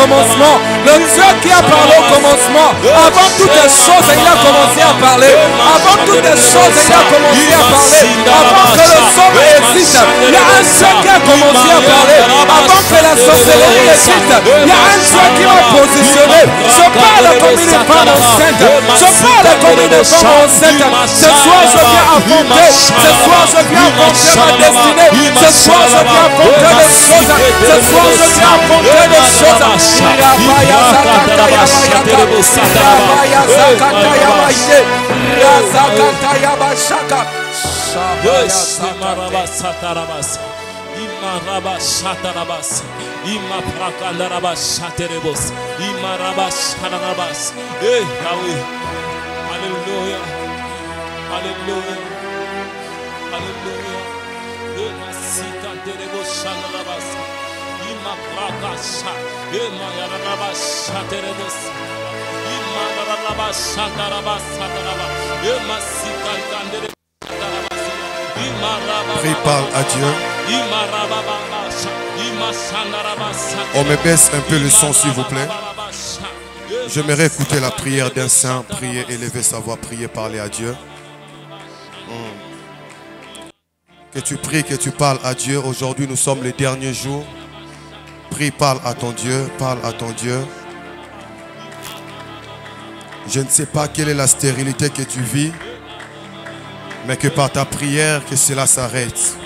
commencement. Le Dieu qui a parlé au commencement. Avant toutes les choses, il a commencé à parler. Avant toutes les choses, il a commencé à parler. Avant que le somme existe, il y a un Dieu qui a commencé à parler. Avant que la sorcellerie existe, il y a un Dieu qui m'a positionné. Je parle comme une femme enceinte. Je parle comme une femme enceinte. Ce soir, je viens affronter. Ce soir, je viens affronter ma destinée. Ce soir, je viens affronter les choses. Ce soir, je viens affronter les choses. Imaraba shatarabas, imaprakandarabas shaterebos, imarabas shatarabas. Hey, Yahweh. Hallelujah. Hallelujah. Hallelujah. Imasikanterebos shatarabas, imaprakasha, imayarabas shaterebos, imarabas shatarabas, imasikanterebos. Prie, parle à Dieu. On me baisse un peu le son, s'il vous plaît. J'aimerais écouter la prière d'un saint. Prier, élever sa voix, prier, parler à Dieu. Que tu pries, que tu parles à Dieu. Aujourd'hui, nous sommes les derniers jours. Prie, parle à ton Dieu. Parle à ton Dieu. Je ne sais pas quelle est la stérilité que tu vis, mais que par ta prière, que cela s'arrête.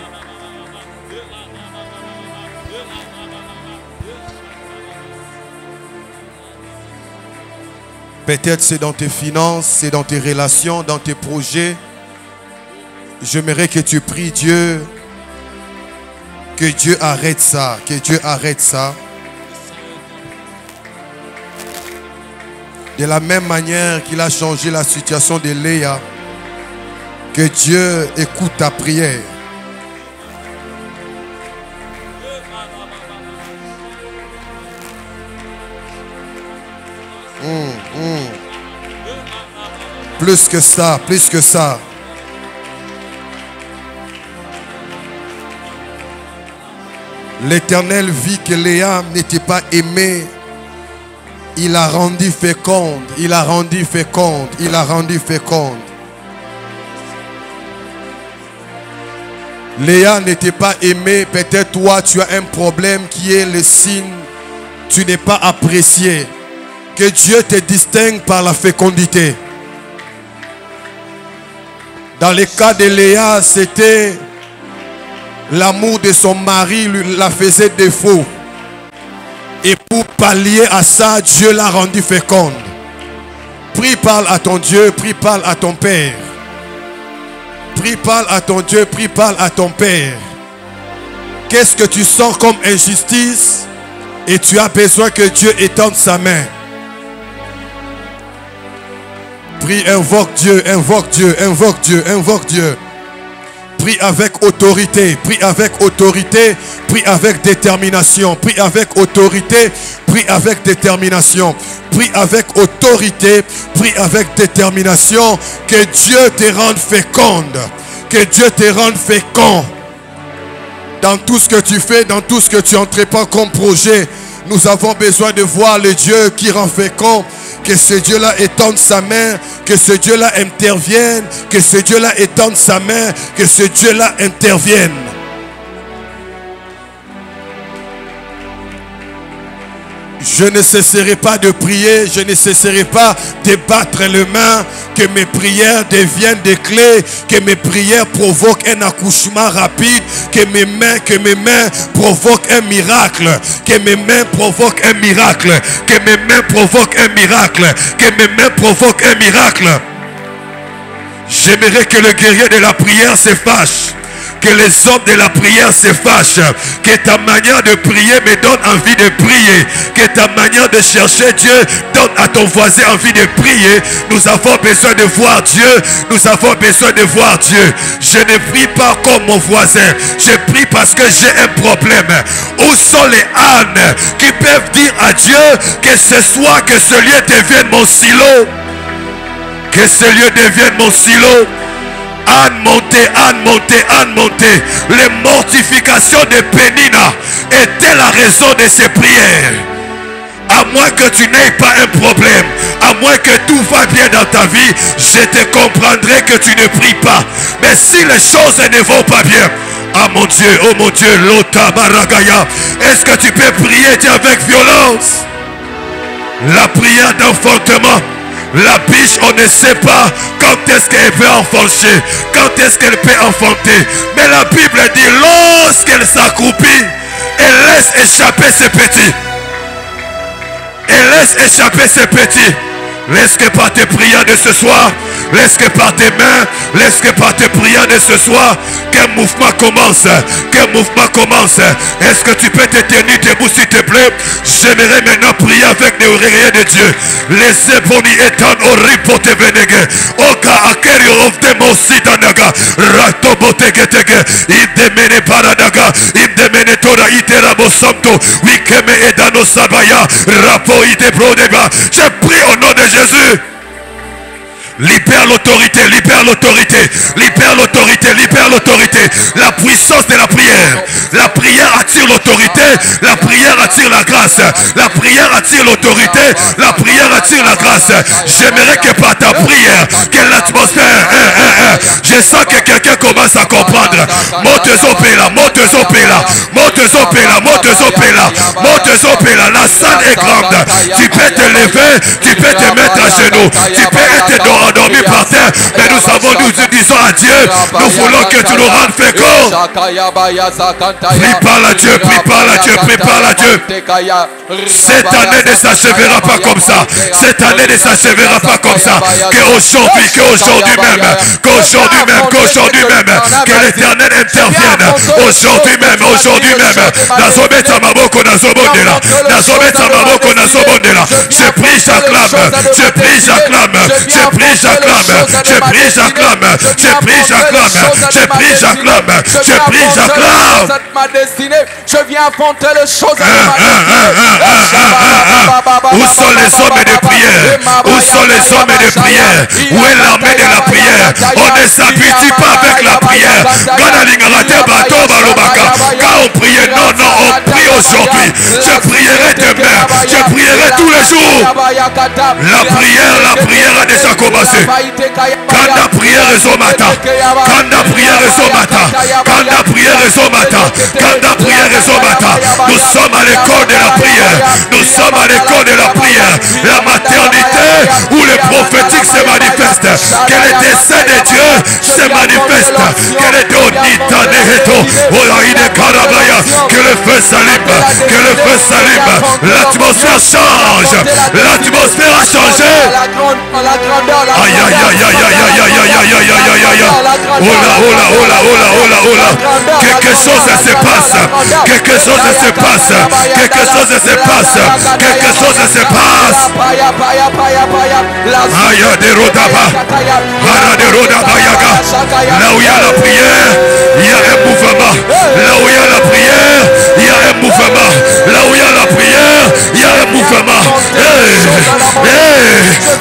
Peut-être c'est dans tes finances, c'est dans tes relations, dans tes projets. J'aimerais que tu pries Dieu, que Dieu arrête ça, que Dieu arrête ça. De la même manière qu'il a changé la situation de Léa, que Dieu écoute ta prière. Plus que ça, plus que ça. L'Éternel vit que Léa n'était pas aimée. Il l'a rendue féconde. Il l'a rendue féconde. Il l'a rendue féconde. Léa n'était pas aimée. Peut-être toi, tu as un problème qui est le signe. Tu n'es pas apprécié. Que Dieu te distingue par la fécondité. Dans le cas de Léa, c'était l'amour de son mari la faisait défaut. Et pour pallier à ça, Dieu l'a rendue féconde. Prie, parle à ton Dieu. Prie, parle à ton Père. Prie, parle à ton Dieu. Prie, parle à ton Père. Qu'est-ce que tu sens comme injustice? Et tu as besoin que Dieu étende sa main. Prie, invoque Dieu, invoque Dieu, invoque Dieu, invoque Dieu. Prie avec autorité, prie avec autorité, prie avec détermination, prie avec autorité, prie avec détermination, prie avec autorité, prie avec détermination. Que Dieu te rende féconde, que Dieu te rende fécond. Dans tout ce que tu fais, dans tout ce que tu entreprends comme projet, nous avons besoin de voir le Dieu qui rend fécond. Que ce Dieu-là étende sa main, que ce Dieu-là intervienne, que ce Dieu-là étende sa main, que ce Dieu-là intervienne. Je ne cesserai pas de prier, je ne cesserai pas de battre les mains, que mes prières deviennent des clés, que mes prières provoquent un accouchement rapide, que mes mains provoquent un miracle, que mes mains provoquent un miracle, que mes mains provoquent un miracle, que mes mains provoquent un miracle. J'aimerais que le guerrier de la prière se fâche. Que les hommes de la prière se fâchent. Que ta manière de prier me donne envie de prier. Que ta manière de chercher Dieu donne à ton voisin envie de prier. Nous avons besoin de voir Dieu. Nous avons besoin de voir Dieu. Je ne prie pas comme mon voisin. Je prie parce que j'ai un problème. Où sont les ânes qui peuvent dire à Dieu que ce soir que ce lieu devienne mon silo? Que ce lieu devienne mon silo. Anne montée, Anne montée, Anne montée. Les mortifications de Pénina étaient la raison de ses prières. À moins que tu n'aies pas un problème, à moins que tout va bien dans ta vie, je te comprendrai que tu ne pries pas. Mais si les choses ne vont pas bien, ah mon Dieu, Lota Baragaya, est-ce que tu peux prier avec violence? La prière d'enfantement, la biche, on ne sait pas quand est-ce qu'elle peut enfanter, quand est-ce qu'elle peut enfanter. Mais la Bible dit, lorsqu'elle s'accroupit, elle laisse échapper ses petits. Elle laisse échapper ses petits. Laisse que par tes prières de ce soir, laisse que par tes mains, laisse que par tes prières de ce soir, qu'un mouvement commence. Qu'un mouvement commence. Est-ce que tu peux te tenir debout s'il te plaît? J'aimerais maintenant prier avec les oreilles de Dieu. Laissez boni etan oripote venege. Oka akerio of demosi danaga. Rato botegetege. Idemene paradaga. Idemene tora itera bosamto. Wikeme edano sabaya. Rapo ide brodeba. Je prie au nom de Jésus. Libère l'autorité, libère l'autorité, libère l'autorité, libère l'autorité. La puissance de la prière. La prière attire l'autorité, la prière attire la grâce. La prière attire l'autorité, la prière attire la grâce. J'aimerais que par ta prière, que l'atmosphère, je sens que quelqu'un commence à comprendre. Montezopela, Montezopela, Montezopela, Montezopela, Montezopela. La salle est grande. Tu peux te lever, tu peux te mettre à genoux, tu peux être endormi par terre, mais nous savons, nous disons à Dieu, nous voulons que tu nous rendes féconds. Prie par la Dieu, prie par la Dieu, prie par la Dieu. Cette année ne s'achèvera pas comme ça. Cette année ne s'achèvera pas comme ça. Qu'aujourd'hui même, que l'Éternel intervienne. Aujourd'hui même. Nazometa maboko nazobondela. Nazometa maboko nazobondela. Je prie, j'acclame. Je prie, j'acclame. Je prie, j'acclame. Je prie, j'acclame. Je prie, j'acclame. Je prie, j'acclame. Je prie, j'acclame. Ma destinée, je viens affronter les choses de ma destinée. Où sont les hommes de prière? Où sont les hommes de prière? Où est l'armée de la prière? On ne s'habitue pas avec la prière. Quand on priait, non, on prie aujourd'hui. Je prierai demain. Je prierai tous les jours. La prière a déjà commencé. Quand la prière est au matin, quand la prière est au matin, quand la prière est au matin, quand la prière est au matin, nous sommes à l'école de la prière. Nous sommes à l'école de la prière. La maternité où le prophétique se manifeste. Que le dessein de Dieu se manifeste. Que le donita neheto. Que le feu s'allume. Que le feu s'allume. L'atmosphère change. L'atmosphère a changé. Aïe aïe aïe aïe aïe aïe aïe aïe aïe aïe aïe. Oh là. Quelque chose se passe. Quelque chose se passe. Quelque chose se passe. Quelque chose se passe. Aïe de Rodaba. Ara de Rodaba Yaga. Là où il y a la prière, il y a un mouvement. Là où il y a la prière, il y a un mouvement. Là où il y a la prière, il y a un mouvement.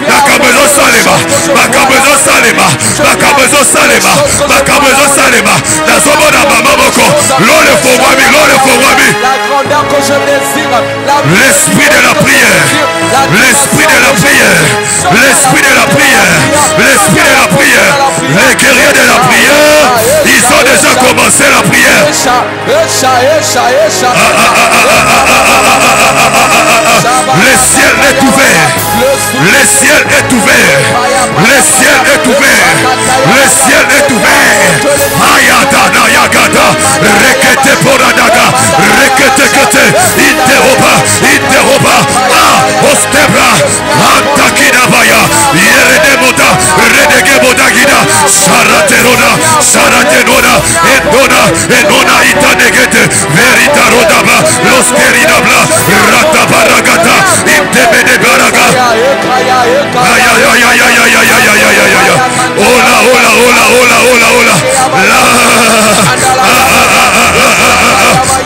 Makabezo Salema. Makabezo Salema. Makabezo Salema. Makabezo Salema. Nazomona mama moko. L'ole fowami, l'ole fowami. L'esprit de la prière. L'esprit de la prière. L'esprit de la prière. L'esprit de la prière. Les guerriers de la prière, ils ont déjà commencé la prière. Le ciel est ouvert. Le ciel est ouvert. Le ciel est ouvert. Le ciel est ouvert. Ayadana yagada. Rekete poradaga. Rekete kete. Interoba. Ostebra. Antakinabaya. Yeredemoda. Redegebodagida. Saratenona. Enona itanegete. Verita rodaba. Loskeridabla. Ratabaragata. Intebede baraga. Ola.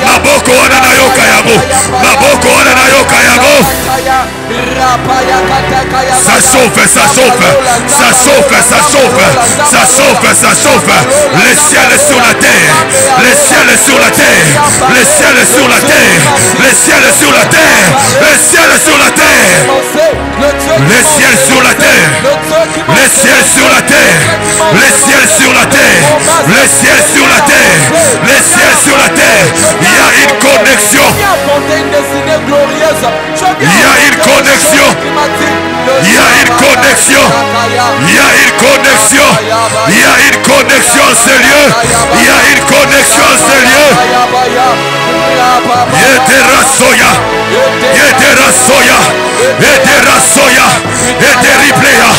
Maboko wana na yoka yango. Maboko wana na yoka yango. Ça chauffe, ça chauffe. Ça chauffe, ça chauffe. Ça chauffe, ça chauffe. Le ciel est sur la terre. Le ciel est sur la terre. Le ciel est sur la terre. Le ciel est sur la terre. Le ciel est sur terre. Les ciels sur la terre. Les ciels sur la terre. Les ciels sur la terre. Il y a une connexion. Il y a une connexion. Il y a une connexion. Il y a une connexion. Il y a une connexion en ce lieu. Il y a une connexion en ce lieu. Yedera soya. Yedera soya. Yedera soya. Yederiplea.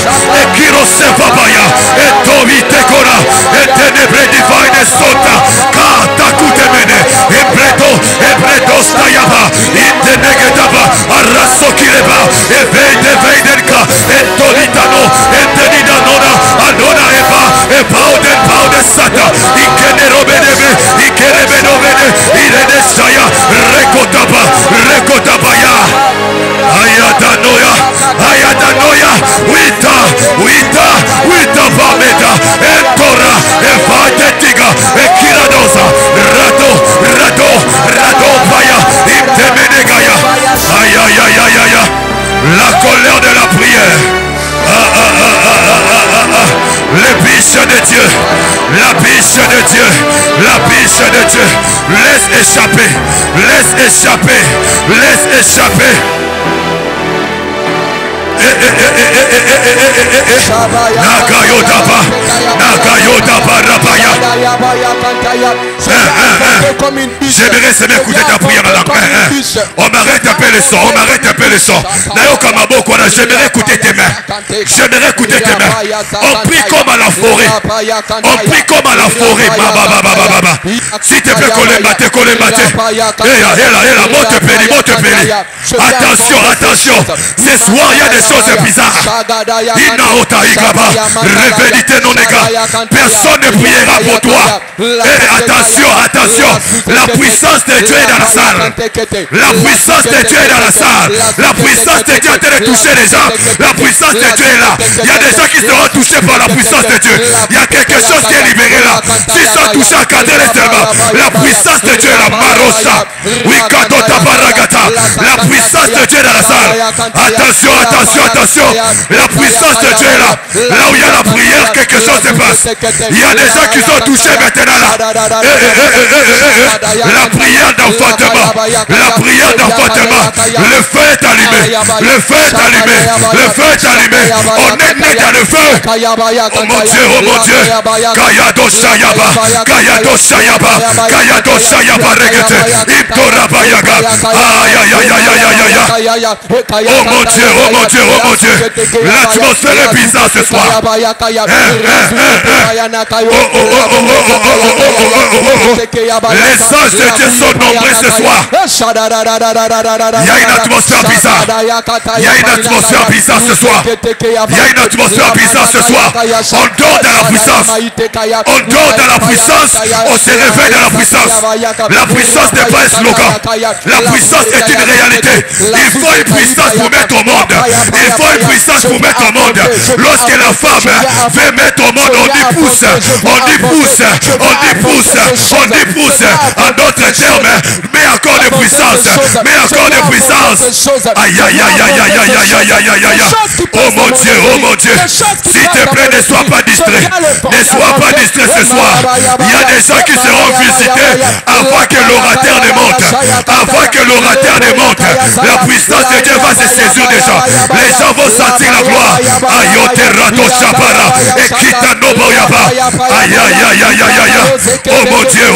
Ekirose babaya. Etomi tekora. Etenebre divine sota. Kata kutemene. Ebredo stayaba. Intenegedaba. Arraso kireba. Evede veidenka. Entolitano. Enteninanona. Anona eba. Epauden paude sata. Ikenerobedebe. Ikerebenobede. Irene saya. Rekotaba. Rekotabaya. Ayadanoya. Ayadanoya. Wita bameda. Entora. Evadetiga. Ekiradosa. Rado paya. Imtemenegaya. Aïe. La colère de la prière. Les biches de Dieu. La biche de Dieu. La biche de Dieu. Laisse échapper. Laisse échapper. Laisse échapper. Nagayodaba Rabaya. J'aimerais savoir écouter ta prière dans la langue. On m'arrête un peu le son. On m'arrête un peu le son. J'aimerais écouter tes mains. J'aimerais écouter tes mains. On prie comme à la forêt. On prie comme à la forêt. S'il te plaît, Kolemate. Monte péli. Attention. Ce soir, il y a des choses bizarres. Personne ne priera pour toi. Attention. La puissance de Dieu est dans la salle. La puissance de Dieu est dans la salle. La puissance de Dieu est en train de toucher les gens. La puissance de Dieu est là. Il y a des gens qui seront touchés par la puissance de Dieu. Il y a quelque chose qui est libéré là. S'ils sont touchés à cadrer seulement, la puissance de Dieu est là. Marosa. La puissance de Dieu est dans la salle. Attention. La puissance de Dieu est là. Là où il y a la prière, quelque chose se passe. Il y a des gens qui sont touchés maintenant là. La prière d'enfantement. La prière d'enfantement. Le feu est allumé. Le feu est allumé. On est né dans le feu. Oh mon Dieu. Kayado Shayaba regete. Iptorabayaga. Oh mon Dieu. L'atmosphère est bizarre ce soir. Les anges de Dieu sont nombreux ce soir. Il y a une atmosphère bizarre. Ce soir. On dort dans la puissance. On se réveille dans la puissance. La puissance n'est pas un slogan. La puissance est une réalité. Il faut une puissance pour mettre au monde. Lorsque la femme veut mettre au monde, on dit pousse. En d'autres termes, mais encore de puissance. Aïe. Oh mon Dieu. S'il te plaît, ne sois pas distrait. Ce soir. Il y a des gens qui seront visités avant que l'orateur ne monte. La puissance de Dieu va se saisir des gens. Les gens vont sentir la gloire. Aïe. Oh mon Dieu.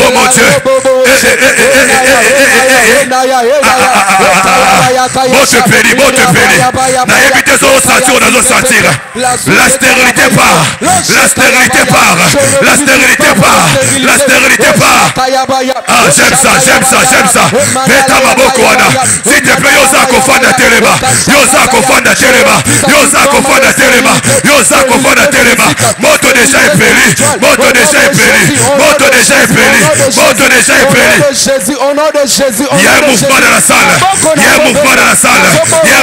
Monte péri. La stérilité part. J'aime ça. Beta maboko wana. S'il te plaît, yoza kofanda telema. Moto déjà est péri. Il y a un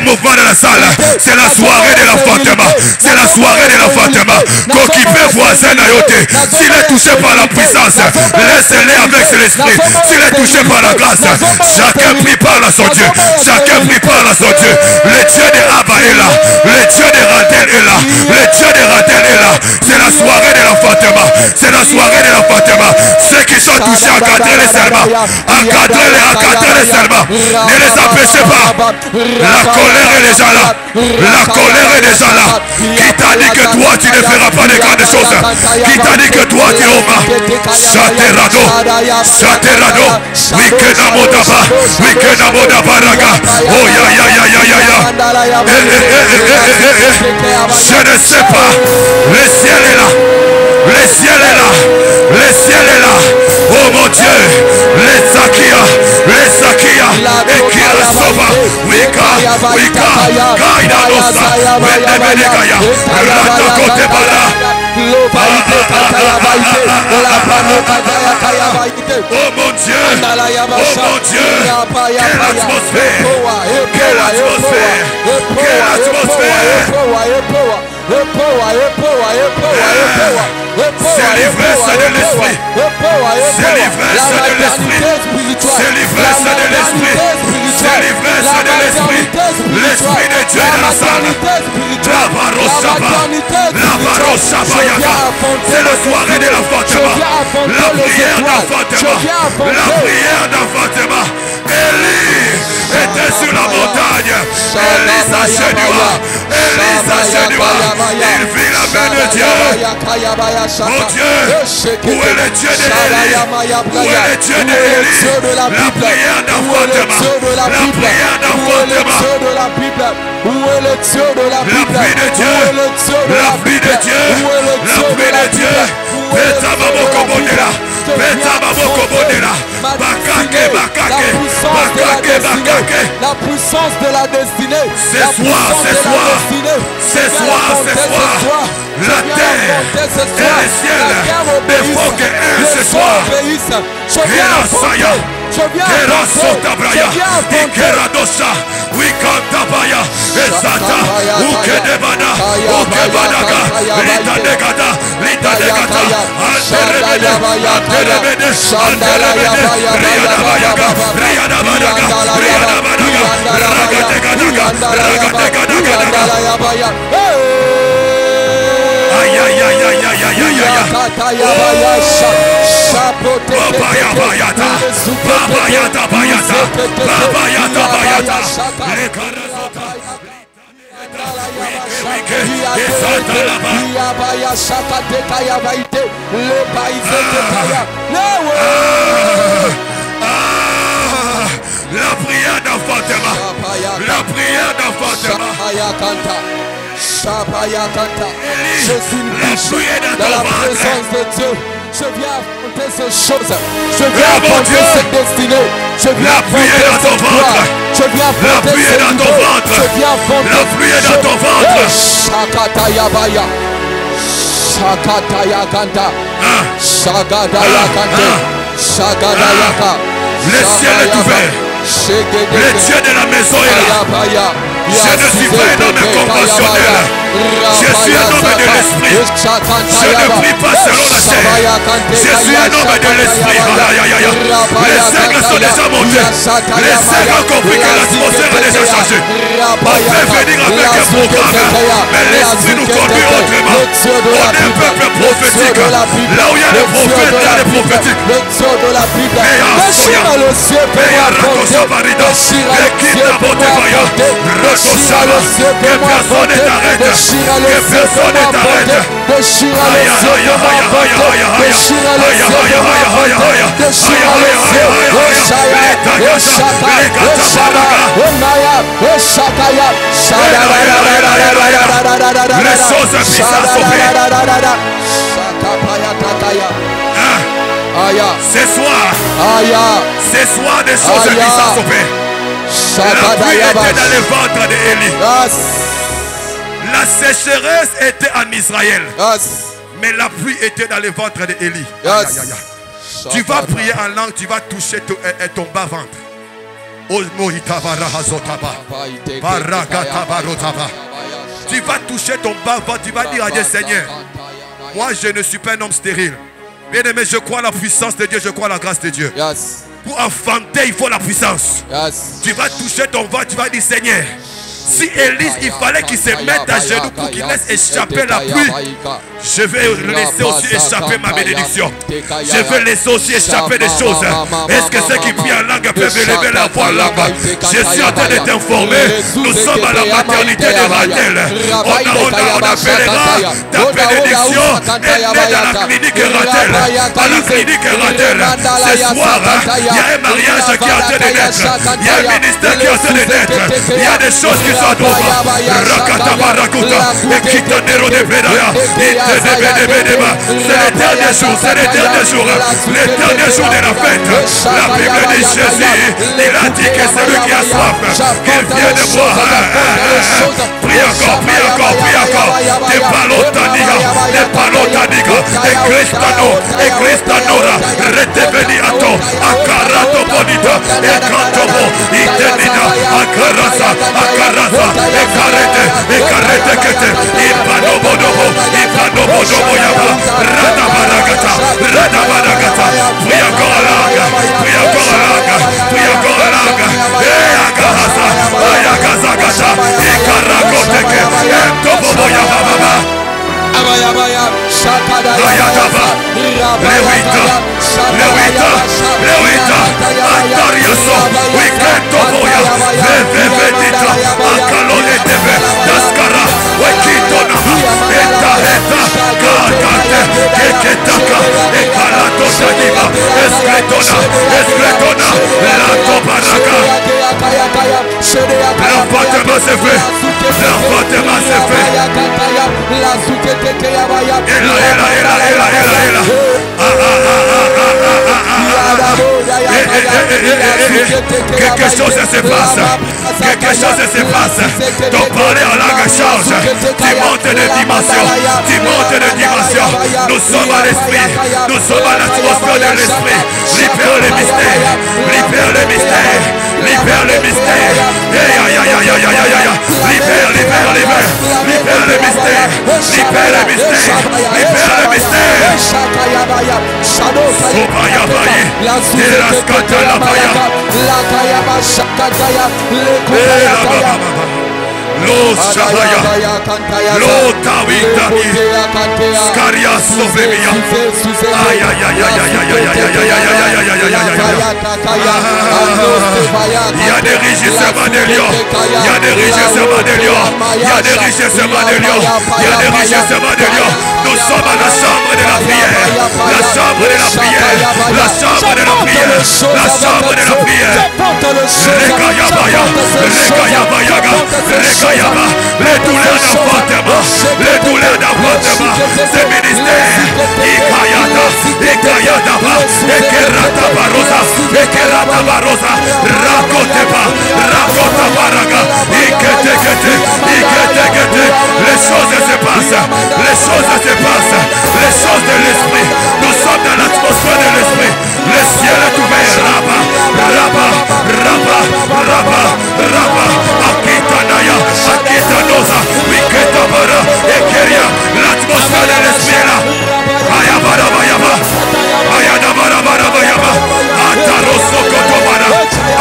mouvement dans la salle. C'est la soirée de l'enfantement. C'est la soirée de l'enfantement. Qu'occupé voisin Nayote. S'il est touché par la puissance, laissez-le avec l'esprit. S'il est touché par la grâce, chacun prie par la son Dieu. Chacun prie par la son Dieu. Le Dieu de Abba est là. Le Dieu de Radel est là. Le Dieu de Radel est là. C'est la soirée de l'enfantement. C'est la soirée de l'enfantement. Ceux qui sont touchés, encadrez-les seulement. Encadrez-les seulement. Ne les empêchez pas. La colère est déjà là. La colère est déjà là. Qui t'a dit que toi tu ne feras pas de grandes choses? Qui t'a dit que toi tu auras? Chaterado. Chaterado. Wikenamodaba. Wikenamodaba raga. Oh ya ya ya ya ya ya. Je ne sais pas. Le ciel est là. Le ciel est là. Le ciel est là. Oh mon Dieu. Les Zakia. Les Zakia. Et qui reçoit. Wika. Wika. Kaida Nosa. Wendebenegaya. Ratakote Bala. Oh mon Dieu. Oh mon Dieu. Quelle atmosphère. Quelle atmosphère. Quelle atmosphère. C'est l'ivresse de l'esprit. C'est l'ivresse de l'esprit. C'est l'ivresse de l'esprit. C'est l'ivresse de l'esprit. L'esprit de Dieu est dans la salle. La baroshaba. La baroshaba yaga. C'est la soirée de l'enfantement. La prière d'enfantement. La prière d'enfantement. Élie était sur la montagne. Élie s'agenouilla. Élie s'agenouilla. Il vit la main de Dieu. Mon Dieu, où est le Dieu d'Élie? Où est le Dieu d'Élie? La prière d'enfantement. La prière d'enfantement. Où est le Dieu de la Bible? La pluie de Dieu. La pluie de Dieu. La pluie de Dieu. Beta Mamoko Bodela. Beta Mamoko Bodela. Bakake, bakake. Bakake, bakake. La puissance de la destinée. C'est soir, c'est soir. C'est soir, c'est soir. La terre et le ciel ne font qu'un ce soir. Kera Saya. Kera Sotabraya. Ikeradosa. Wikantabaya. Ezata. Ukedebada. Ukedebadaga. Litadegada. Litadegada. Anderebede. Anderebede. Anderebede. Riadabayaga. Riadabadaga. Riadabadaga. Ragategadaga. Ragategadaga. Aïe aïe aïe aïe aïe aïe aïe aïe. Babayata. Babayata bayata. Babayata bayata. Les carazota. La prière d'enfantement. La prière d'enfantement. Je suis une bouche dans la présence de Dieu. Je viens affronter ces choses. Je viens affronter cette destinée. Je viens affronter cette gloire. Je viens affronter ce niveau. Je viens affronter la pluie est dans ton ventre. Shakataya Baya. Shakataya Kanta. Shagadaya Kante. Shagadayaka. Le ciel est ouvert. Le Dieu de la maison est là. Je ne suis pas un homme conventionnel. Je suis un homme de l'esprit. Je ne prie pas selon la chair. Je suis un homme de l'esprit. Les aigles sont déjà montés. Les aigles ont compris que l'atmosphère a déjà changé. On peut venir avec un programme, mais l'esprit nous conduit autrement. On est un peuple prophétique. Là où il y a des prophètes, il y a des prophétiques. Déchire le ciel pour m'affronter. Déchire le ciel que personne ne t'arrête. Que personne ne t'arrête. Déchire le ciel pour m'affronter. Déchire le ciel pour m'affronter. Déchire le ciel. Les choses bizarres sont faites. Ce soir des choses bizarres sont faites. La pluie était dans le ventre d'Élie. La sécheresse était en Israël. Mais la pluie était dans le ventre d'Élie. Tu vas prier en langue, tu vas toucher ton bas-ventre. Tu vas toucher ton bas-ventre. Tu vas dire à Dieu, Seigneur, moi je ne suis pas un homme stérile. Bien aimé, je crois à la puissance de Dieu, je crois à la grâce de Dieu. Yes. Pour enfanter, il faut la puissance. Yes. Tu vas toucher ton ventre, tu vas dire, Seigneur, si Élise, il fallait qu'il se mette à genoux pour qu'il laisse échapper la pluie, je vais laisser aussi échapper ma bénédiction. Je vais laisser aussi échapper des choses. Est-ce que ceux qui prient en langue peuvent élever la voix en langue? Je suis en train de t'informer. Nous sommes à la maternité de Ratel. On appellera ta bénédiction. Elle est dans la clinique Ratel. À la clinique Ratel. Ce soir, il y a un mariage qui est en train de naître. Il y a un ministère qui est en train de naître. Il y a des choses qui sont d'ouvrir. Rakata Barakuta. Et Kitanero de Bedaya. C'est les derniers jours, c'est les derniers jours, les derniers jours de la fête. La Bible dit Jésus, il a dit que celui qui a soif, qu'il vienne boire. Prie encore, prie encore, prie encore. Des palotaniga, et Christanora, reteveniato, akarato bonita, et cantobo, itenina, akarasa, et carete kete, ipanobonobo, Radabaragata, prie encore à l'angle, prie encore à l'angle, prie encore à l'angle, et Agahasa, Ayagazagata, Ikaragoteke, Entobobo Yababa. Lewita, Atariaso, Wiketoboya, Vevedita, Akalonetebe, Daskara, Wekitonama, Eta, Kakate, Keketaka, Ekalato Shadiba, Escretona, Lato Baraka. L'enfantement s'est fait. L'enfantement s'est fait. Quelque chose se passe. Quelque chose se passe. Ton parler en langue change. Tu montes de dimension. Tu montes de dimension. Nous sommes à l'esprit. Nous sommes à l'atmosphère de l'esprit. Libère le mystère. Libère le mystère. Libère le mystère. Libère le mystère. Libère le mystère. Libère le mystère. Sobayabaye. Deraskatalabaya. Lo Shahaya, Lo Tawitami, Skaria Sofemia. Il y a des richesses de Lion. Il y a des richesses de Lion. Il y a des richesses de Lion. Il y a des richesses de Lion. Nous sommes à la chambre de la prière. La chambre de la prière. La chambre de la prière. La chambre de la prière. Rekayabaya. Les douleurs d'enfantement, les douleurs d'enfantement, ce ministère, Ikayada, Ekerata Barosa, Rakoteba, Rakota Ikete, les choses se passent, les choses de l'esprit, nous sommes dans l'atmosphère de l'esprit, le ciel est ouvert, Raba, Akitanosa, Wiketabara, Ekeria, l'atmosphère de l'esprit est là. Ayadabaraba, Ataroso Kotobara,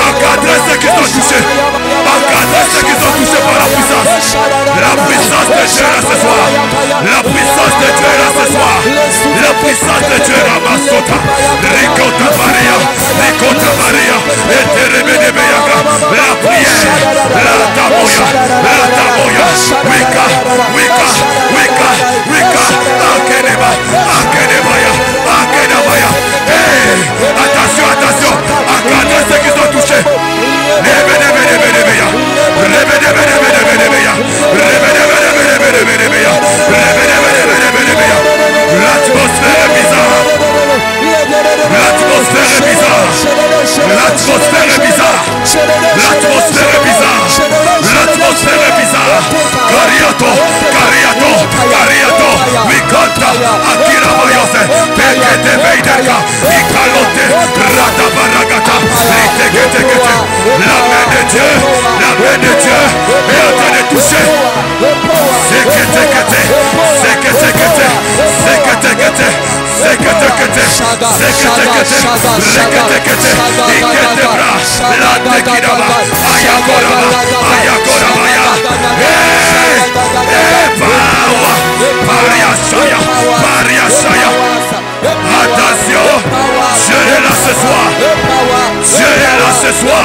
encadrez ceux qui sont touchés, encadrez ceux qui sont touchés par la puissance. La puissance de Dieu là ce soir, la puissance de Dieu là ce soir, la puissance de Dieu là Masota, Rikota Maria, Eterebedebeyaga, la prière, la tamoya, Wika, Akedebaya. Hey, attention, encadrez ceux qui sont touchés. L'atmosphère est bizarre. Cariato, Wikanta, Akira Mayose, Pekete Veideka, Ikalote, Ratabaragata, la main de Dieu est en train de toucher. Attention, Dieu est là ce soir. Dieu est là ce soir.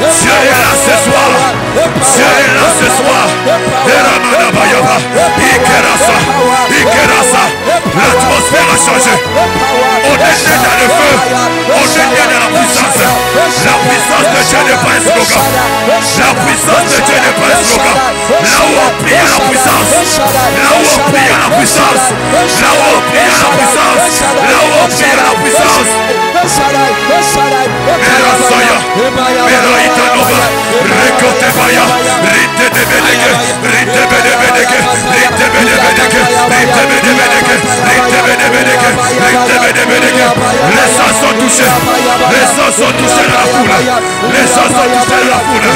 Dieu est là ce soir. Dieu est là ce soir. L'atmosphère a changé. On est né dans le feu. On est né dans la puissance. La puissance de Dieu n'est pas un slogan. La puissance de Dieu n'est pas un slogan. Là où on prie à la puissance. Là où on prie à la puissance. Là où on prie à la puissance. Là où on prie à la puissance. Erasaya, Eraitanova, Rekotebaya, Rite de Bedeke, Rite Bedebedeke, Rite Bedebedeke, Rite Bedebedeke, Rite Bedebedeke, Rite Bedebedeke. Les sens sont touchés. Les sens sont touchés dans la foule. Les sens sont touchés dans la foule.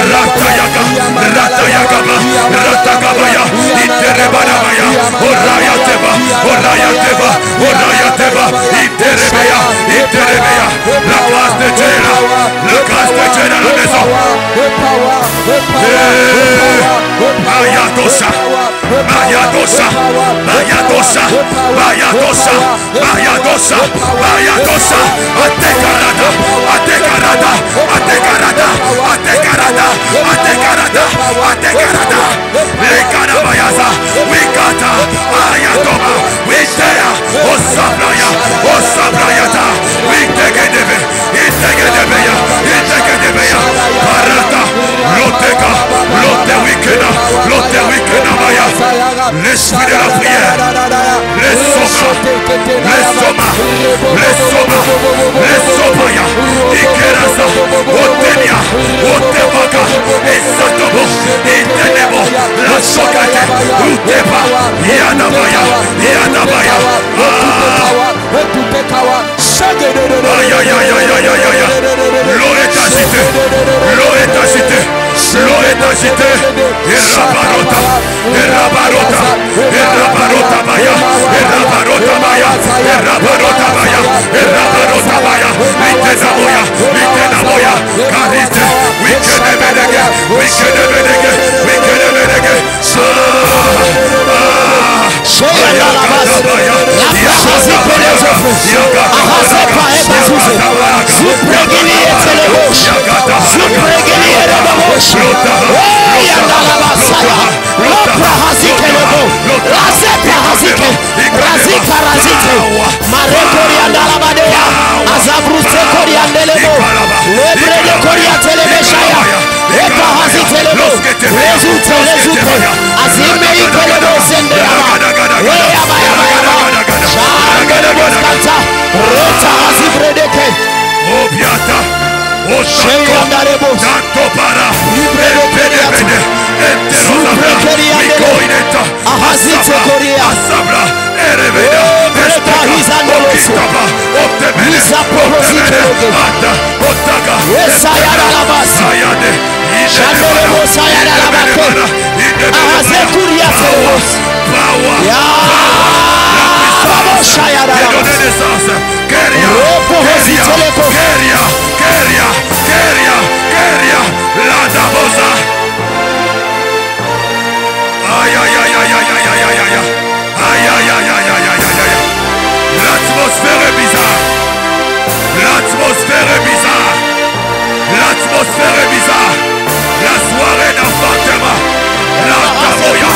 Ratayaka, Ratayakaba, Ratakabaya, Iterebanamaya, Orayateba, Orayateba, Orayateba, Iterebeya, Iterebeya. La grâce de Dieu est là. La grâce de Dieu est dans la maison. Mayadosha, Mayadosha, Mayadosha, Mayadosha, Mayadosha, Mayadosha, Atekarada, Atekarada, Atekarada, Atekarada, Atekarada, Atekarada, Lekanabayaza, Wikata, Ayatoma, Witea, Osabraya, Osabrayata, Witegedebe, Itegedebe, Itegedebe, Parata, Loteka, Lote Wikena, Lote Wikena Maya, l'esprit de la prière, les somas, les somas, les somas, les somaya, Ikerasa, Otenia, Otebaka, Esatobo, Itenebo, la Sokate, Uteba, Yanabaya, Yanabaya, aïe aïe aïe aïe aïe aïe aïe. L'eau est agitée. L'eau est agitée. L'eau est agitée. Erabarota. Erabarota. Erabarota Maya. Erabarota Maya. Erabarota Maya. Erabarota Maya. Itenamoya. Itenamoya. Kariste. Wikenebenege. Wikenebenege. Wikenebenege. L'atmosphère est bizarre. L'atmosphère est bizarre. L'atmosphère est bizarre. La soirée d'enfantement. La tamoya.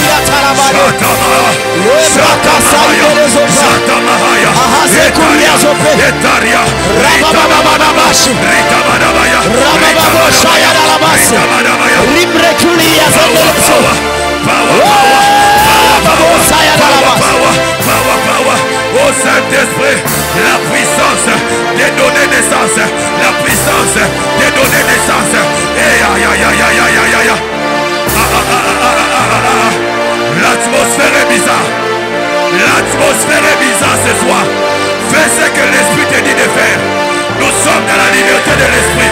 Shatamaya. Shatamaya. Etaria. Etaria. Ritamanabaya. Au Saint-Esprit, la puissance de donner naissance, la puissance de donner naissance. L'atmosphère est bizarre. L'atmosphère est bizarre ce soir. Fais ce que l'Esprit te dit de faire. Nous sommes dans la liberté de l'Esprit.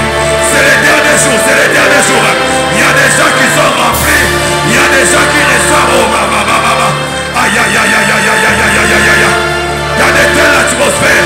C'est les derniers jours, c'est les derniers jours. Il y a des gens qui sont remplis. Il y a des gens qui reçoivent. Oh, aïe, aïe, aïe, aïe, aïe, aïe, aïe, aïe, aïe, aïe. Dans de telles atmosphères.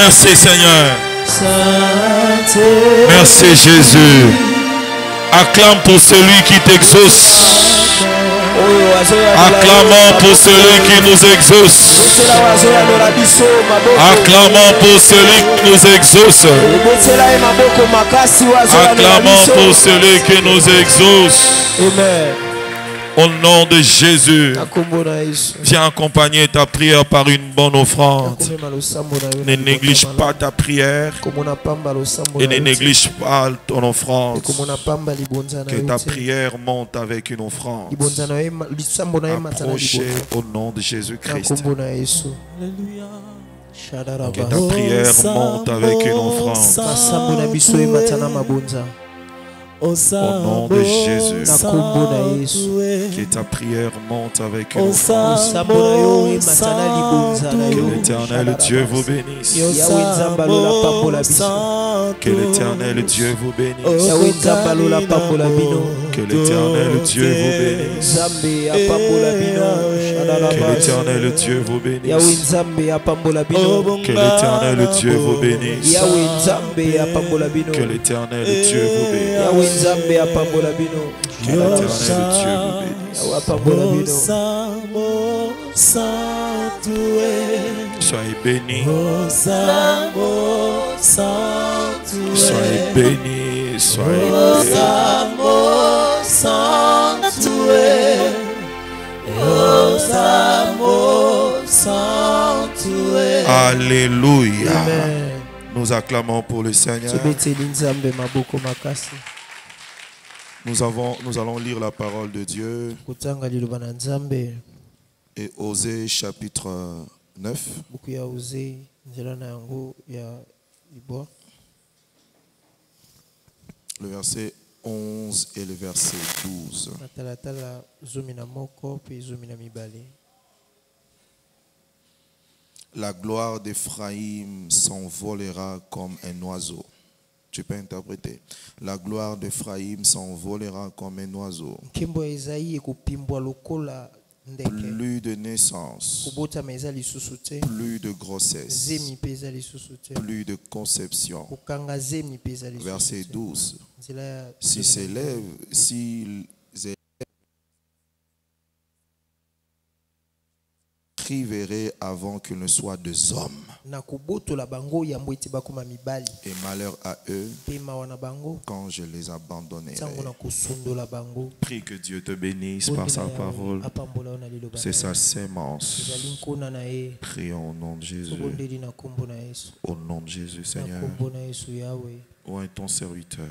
Merci Seigneur. Merci Jésus. Acclame pour celui qui t'exauce. Acclamons pour celui qui nous exauce. Acclamons pour celui qui nous exauce. Acclamons pour celui qui nous exauce. Amen. Au nom de Jésus, viens accompagner ta prière par une bonne offrande. Ne néglige pas ta prière et ne néglige pas ton offrande. Que ta prière monte avec une offrande. Approchez au nom de Jésus-Christ. Que ta prière monte avec une offrande. Au nom de Jésus, que ta prière monte avec une offrande. Que l'Éternel Dieu vous bénisse. Que l'Éternel Dieu vous bénisse. Que l'Éternel Dieu vous bénisse. Que l'Éternel Dieu vous bénisse. Que l'Éternel Dieu vous bénisse. Que l'Éternel Dieu vous bénisse. Que l'Éternel Dieu vous bénisse. Soyez bénis. Soyez bénis. Soyez bénis. Alléluia. Nous acclamons pour le Seigneur. Nous allons lire la parole de Dieu. Et Osée chapitre 9. Le verset 11 et le verset 12. La gloire d'Éphraïm s'envolera comme un oiseau. Tu peux interpréter. La gloire d'Éphraïm s'envolera comme un oiseau. Plus de naissance, plus de grossesse, plus de conception. Verset 12. S'ils verrait avant qu'il ne soit deux hommes. Et malheur à eux quand je les abandonnerai. Prie que Dieu te bénisse par sa parole. C'est sa sémence. Prions au nom de Jésus. Au nom de Jésus, Seigneur. Oint ton serviteur.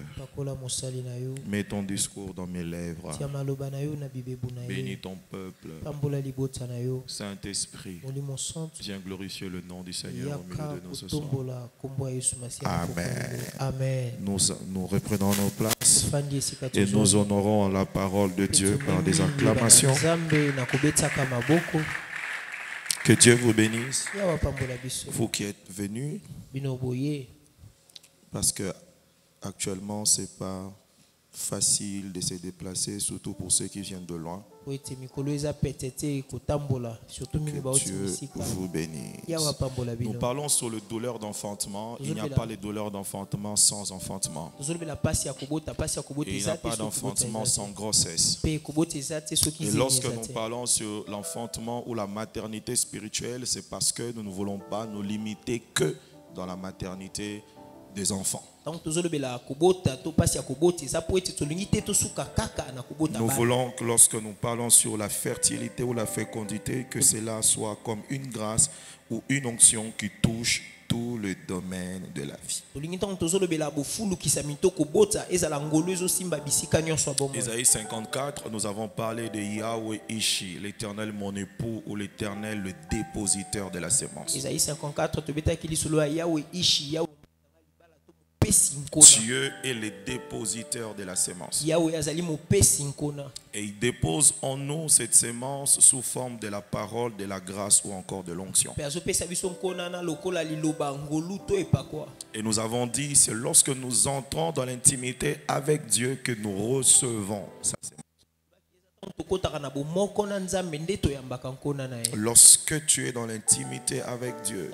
Mets ton discours dans mes lèvres. Bénis ton peuple. Saint-Esprit, viens glorifier le nom du Seigneur au milieu de nous ce soir. Amen. Amen. Nous reprenons nos places et nous honorons la parole de Dieu par des acclamations. Que Dieu vous bénisse. Vous qui êtes venus. Parce que actuellement, ce n'est pas facile de se déplacer, surtout pour ceux qui viennent de loin. Que Dieu vous bénisse. Nous parlons sur le douleur d'enfantement. Il n'y a pas les douleurs d'enfantement sans enfantement. Et il n'y a pas d'enfantement sans grossesse. Et lorsque nous parlons sur l'enfantement ou la maternité spirituelle, c'est parce que nous ne voulons pas nous limiter que dans la maternité des enfants. Nous voulons que lorsque nous parlons sur la fertilité ou la fécondité, que cela soit comme une grâce ou une onction qui touche tout le domaine de la vie. Isaïe 54, nous avons parlé de Yahweh Ishi, l'Éternel mon époux, ou l'Éternel le dépositeur de la sémence. Isaïe 54, Dieu est le dépositeur de la sémence. Et il dépose en nous cette sémence sous forme de la parole, de la grâce ou encore de l'onction. Et nous avons dit, c'est lorsque nous entrons dans l'intimité avec Dieu que nous recevons sa sémence. Lorsque tu es dans l'intimité avec Dieu,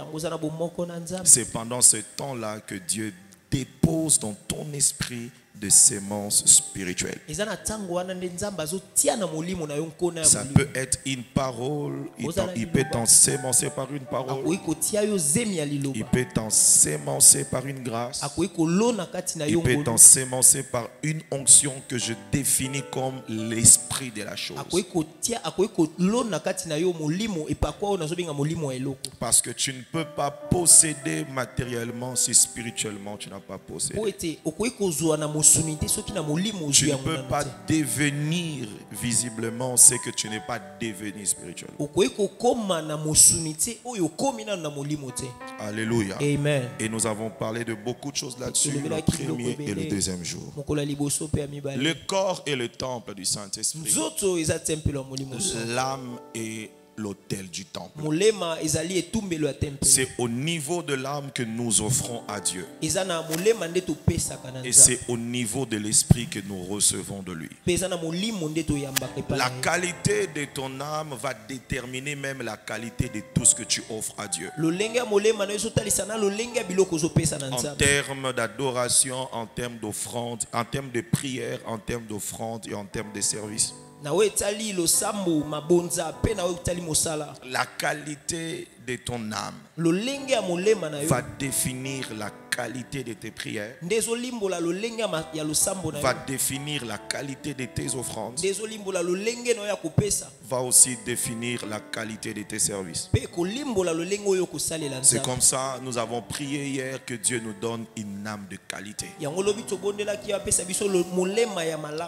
c'est pendant ce temps-là que Dieu dépose dans ton esprit des sémences spirituelles. Ça peut être une parole, il peut t'ensemencer par une parole, il peut t'ensemencer par une grâce, il peut t'ensemencer par une onction que je définis comme l'esprit de la chose. Parce que tu ne peux pas posséder matériellement si spirituellement tu n'as pas possédé. Tu ne peux pas devenir visiblement ce que tu n'es pas devenu spirituellement. Alléluia. Amen. Et nous avons parlé de beaucoup de choses là-dessus le premier et le deuxième jour. Le corps est le temple du Saint-Esprit. L'âme est l'autel du temple. C'est au niveau de l'âme que nous offrons à Dieu. Et c'est au niveau de l'esprit que nous recevons de lui. La qualité de ton âme va déterminer même la qualité de tout ce que tu offres à Dieu. En termes d'adoration, en termes d'offrande, en termes de prière, en termes d'offrande et en termes de service. La qualité de ton âme va définir la qualité de tes prières, va définir la qualité de tes offrandes, va aussi définir la qualité de tes services. C'est comme ça, nous avons prié hier que Dieu nous donne une âme de qualité.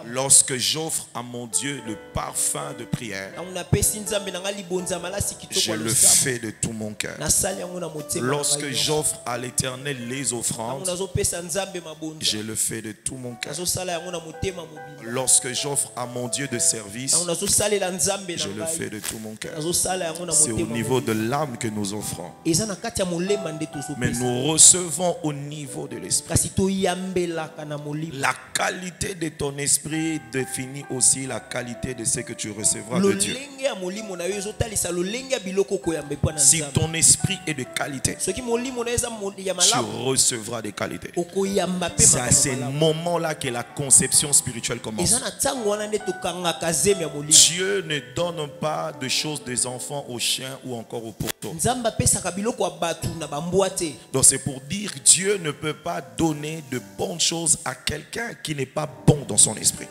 Lorsque j'offre à mon Dieu le parfum de prière, je le fais de tout mon cœur. Lorsque j'offre à l'Éternel les offrandes, je le fais de tout mon cœur. Lorsque j'offre à mon Dieu de service, je le fais de tout mon cœur. C'est au niveau de l'âme que nous offrons. Mais nous recevons au niveau de l'esprit. La qualité de ton esprit définit aussi la qualité de ce que tu recevras de Dieu. Si ton esprit est de qualité, tu recevras des qualités. C'est à ce moment-là que la conception spirituelle commence. Dieu ne donne pas de choses des enfants aux chiens ou encore aux pourceaux. Donc c'est pour dire que Dieu ne peut pas donner de bonnes choses à quelqu'un qui n'est pas bon dans son esprit.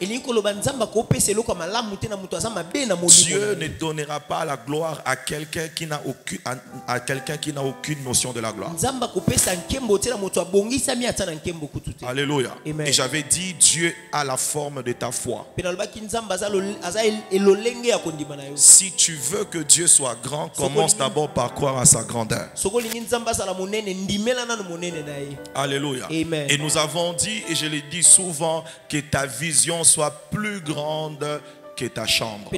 Dieu ne donnera pas la gloire à quelqu'un qui n'a aucune notion de la gloire. Alléluia. Amen. Et j'avais dit, Dieu a la forme de ta foi. Si tu veux que Dieu soit grand, commence d'abord par croire à sa grandeur. Alléluia. Amen. Et nous avons dit, et je l'ai dit souvent, que ta vision soit plus grande que ta chambre. Que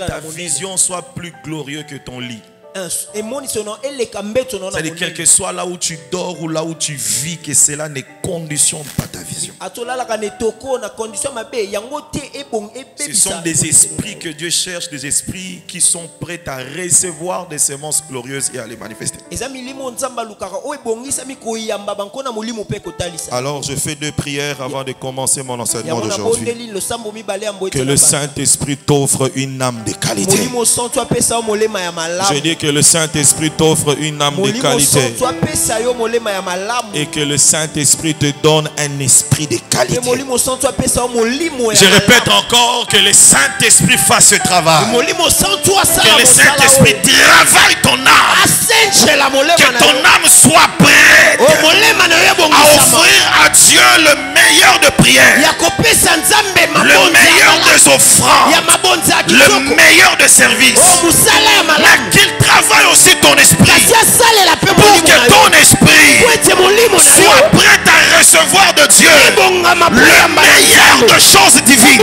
ta vision soit plus glorieuse que ton lit. C'est-à-dire quel que soit là où tu dors ou là où tu vis, que cela ne conditionne pas ta vision. Ce sont des esprits que Dieu cherche, des esprits qui sont prêts à recevoir des semences glorieuses et à les manifester. Alors je fais deux prières avant de commencer mon enseignement d'aujourd'hui. Que le Saint-Esprit t'offre une âme de qualité. Je dis que le Saint-Esprit t'offre une âme de qualité. Et que le Saint-Esprit te donne un esprit de qualité. Je répète encore, que le Saint-Esprit fasse ce travail. Que le Saint-Esprit travaille ton âme. Que ton âme soit prête à offrir à Dieu le meilleur de prière, le meilleur des offrandes, le meilleur de service. Mais qu'il travaille aussi ton esprit, pour que ton esprit soit prêt à recevoir de Dieu le meilleur de choses divines.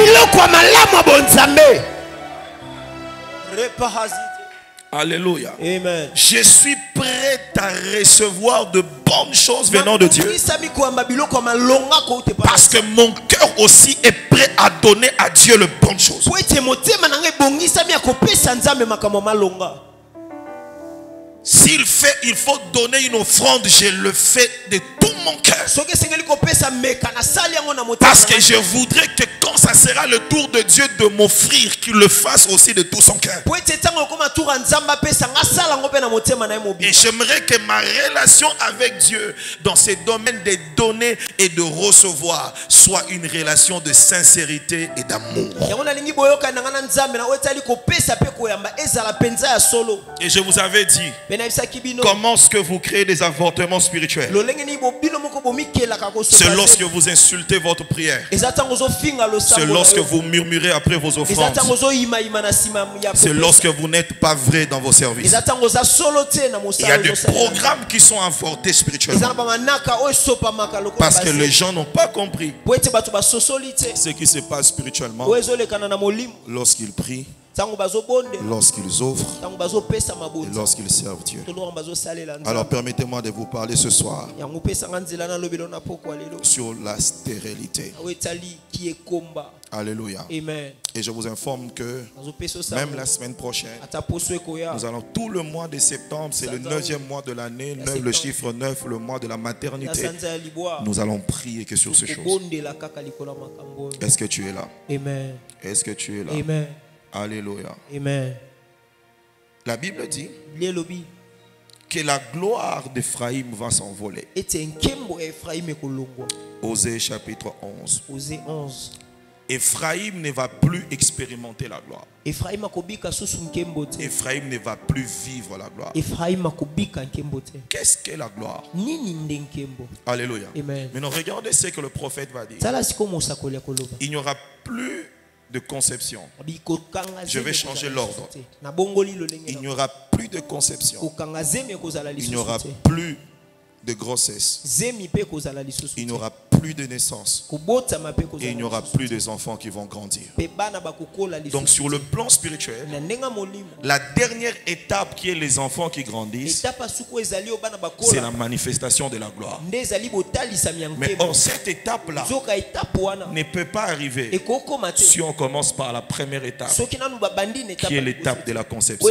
Alléluia. Amen. Je suis prêt à recevoir de bonnes choses venant de Dieu. Parce que mon cœur aussi est prêt à donner à Dieu les bonnes choses. S'il fait, il faut donner une offrande, je le fais de tout mon cœur. Parce que je voudrais que quand ça sera le tour de Dieu de m'offrir, qu'il le fasse aussi de tout son cœur. Et j'aimerais que ma relation avec Dieu dans ces domaines de donner et de recevoir soit une relation de sincérité et d'amour. Et je vous avais dit, comment est-ce que vous créez des avortements spirituels? C'est lorsque vous insultez votre prière. C'est lorsque vous murmurez après vos offrandes. C'est lorsque vous n'êtes pas vrai dans vos services. Il y a des programmes qui sont avortés spirituellement. Parce que les gens n'ont pas compris ce qui se passe spirituellement lorsqu'ils prient, lorsqu'ils offrent et lorsqu'ils servent Dieu. Alors permettez-moi de vous parler ce soir sur la stérilité. Alléluia. Amen. Et je vous informe que même la semaine prochaine, nous allons tout le mois de septembre, c'est le 9e mois de l'année, le chiffre 9, le mois de la maternité. Nous allons prier que sur ces choses. Est-ce que tu es là? Amen. Est-ce que tu es là? Amen. Alléluia. Amen. La Bible dit que la gloire d'Ephraïm va s'envoler. Osée chapitre 11. Ephraïm ne va plus expérimenter la gloire. Ephraïm ne va plus vivre la gloire. Qu'est-ce que la gloire? Alléluia. Amen. Maintenant regardez ce que le prophète va dire. Il n'y aura plus de conception. Je vais changer l'ordre. Il n'y aura plus de conception. Il n'y aura plus de grossesse. Il n'y aura plus de naissance. Et il n'y aura plus des enfants qui vont grandir. Donc sur le plan spirituel, la dernière étape qui est les enfants qui grandissent, c'est la manifestation de la gloire. Mais or cette étape-là ne peut pas arriver si on commence par la première étape, qui est l'étape de la conception.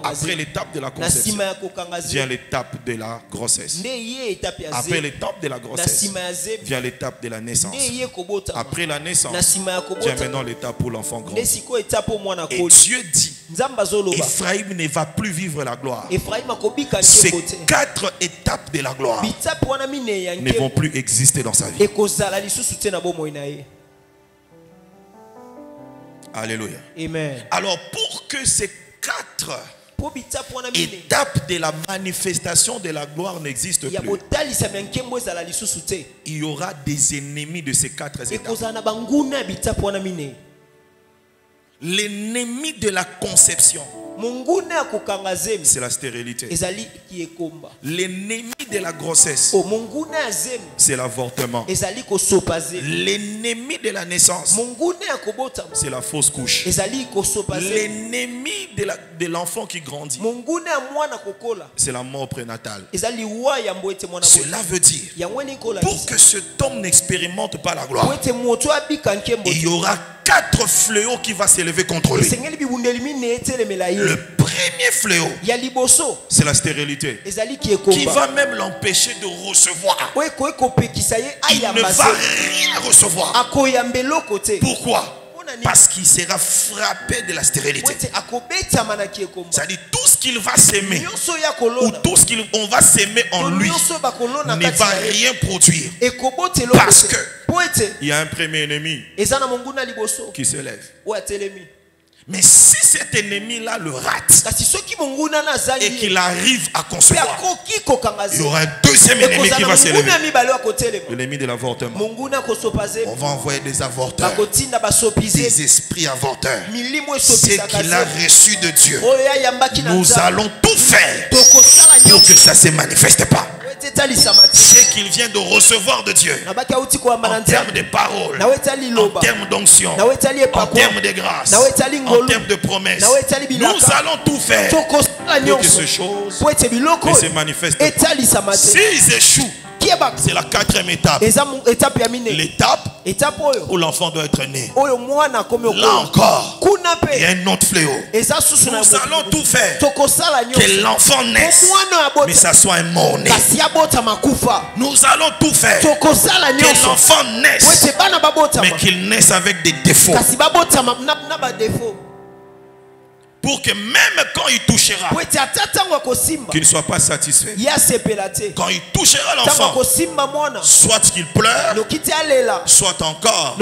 Après l'étape de la conception vient l'étape de la grossesse. Après l'étape de la grossesse vient l'étape de la naissance. Après la naissance vient maintenant l'étape où l'enfant grandit. Et Dieu dit, Ephraïm ne va plus vivre la gloire. Ces 4 étapes de la gloire ne vont plus exister dans sa vie. Alléluia. Amen. Alors pour que ces 4 étape de la manifestation de la gloire n'existe plus, il y aura des ennemis de ces 4 étapes. L'ennemi de la conception, c'est la stérilité. L'ennemi de la grossesse, c'est l'avortement. L'ennemi de la naissance, c'est la fausse couche. L'ennemi de l'enfant qui grandit, c'est la mort prénatale. Cela veut dire, pour que cet homme n'expérimente pas la gloire, il y aura 4 fléaux qui vont s'élever contre lui. Le premier fléau, c'est la stérilité, qui va même l'empêcher de recevoir. Il ne va rien recevoir. Pourquoi? Parce qu'il sera frappé de la stérilité. C'est-à-dire tout ce qu'il va s'aimer ou tout ce qu'on va s'aimer en lui ne va rien produire. Parce que il y a un premier ennemi qui s'élève. Mais si cet ennemi-là le rate et qu'il arrive à concevoir, il y aura un deuxième ennemi qui va s'élever. L'ennemi de l'avortement. On va envoyer des avorteurs, des esprits avorteurs. Ce qu'il a reçu de Dieu, nous allons tout faire pour que ça ne se manifeste pas. Ce qu'il vient de recevoir de Dieu. En termes de paroles. En termes d'onction. En termes de grâce. En termes de promesses. Nous allons tout faire pour que ces choses se manifestent. S'ils échouent, c'est la 4e étape. L'étape où l'enfant doit être né. Là encore, il y a un autre fléau. Nous allons tout faire que l'enfant naisse, mais ça soit un mort-né. Nous allons tout faire que l'enfant naisse, mais qu'il naisse avec des défauts. Pour que même quand il touchera, qu'il ne soit pas satisfait. Quand il touchera l'enfant, soit qu'il pleure, soit encore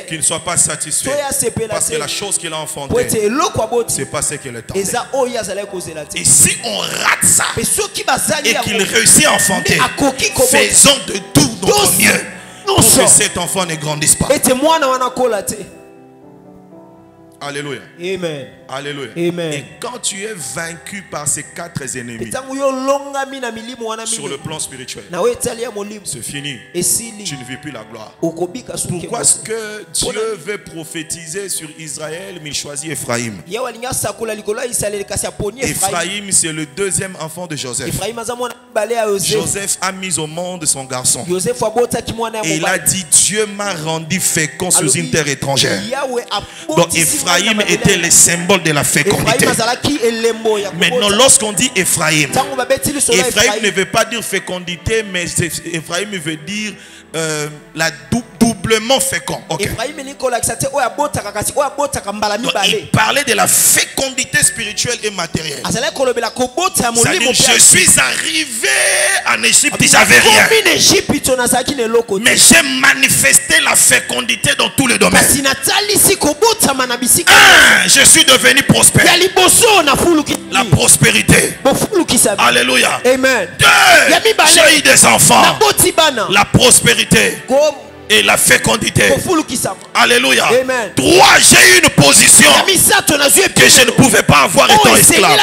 qu'il ne soit pas satisfait. Parce que la chose qu'il a enfantée, c'est pas ce qu'il attendait. Et si on rate ça et qu'il réussit à enfanter, faisons de tout notre mieux pour que cet enfant ne grandisse pas. Alléluia. Amen. Alléluia. Amen. Et quand tu es vaincu par ces 4 ennemis sur le plan spirituel, c'est fini. Tu ne vis plus la gloire. Pourquoi est-ce que Dieu veut prophétiser sur Israël, mais il choisit Ephraim? Ephraim, c'est le 2e enfant de Joseph. Joseph a mis au monde son garçon. Et il a dit, Dieu m'a rendu fécond sous une terre étrangère. Donc Ephraim était le symbole de la fécondité. Maintenant, lorsqu'on dit Ephraim, Ephraim ne veut pas dire fécondité, mais Ephraim veut dire la doublement fécond. Okay. Donc, il parlait de la fécondité spirituelle et matérielle. C'est-à-dire, je suis arrivé en Égypte, j'avais rien. Mais j'ai manifesté la fécondité dans tous les domaines. Je suis devenu prospère. La prospérité. Alléluia. Amen. 2, j'ai eu des enfants. La prospérité et la fécondité. Alléluia. Amen. 3, j'ai eu une position que je ne pouvais pas avoir étant esclave.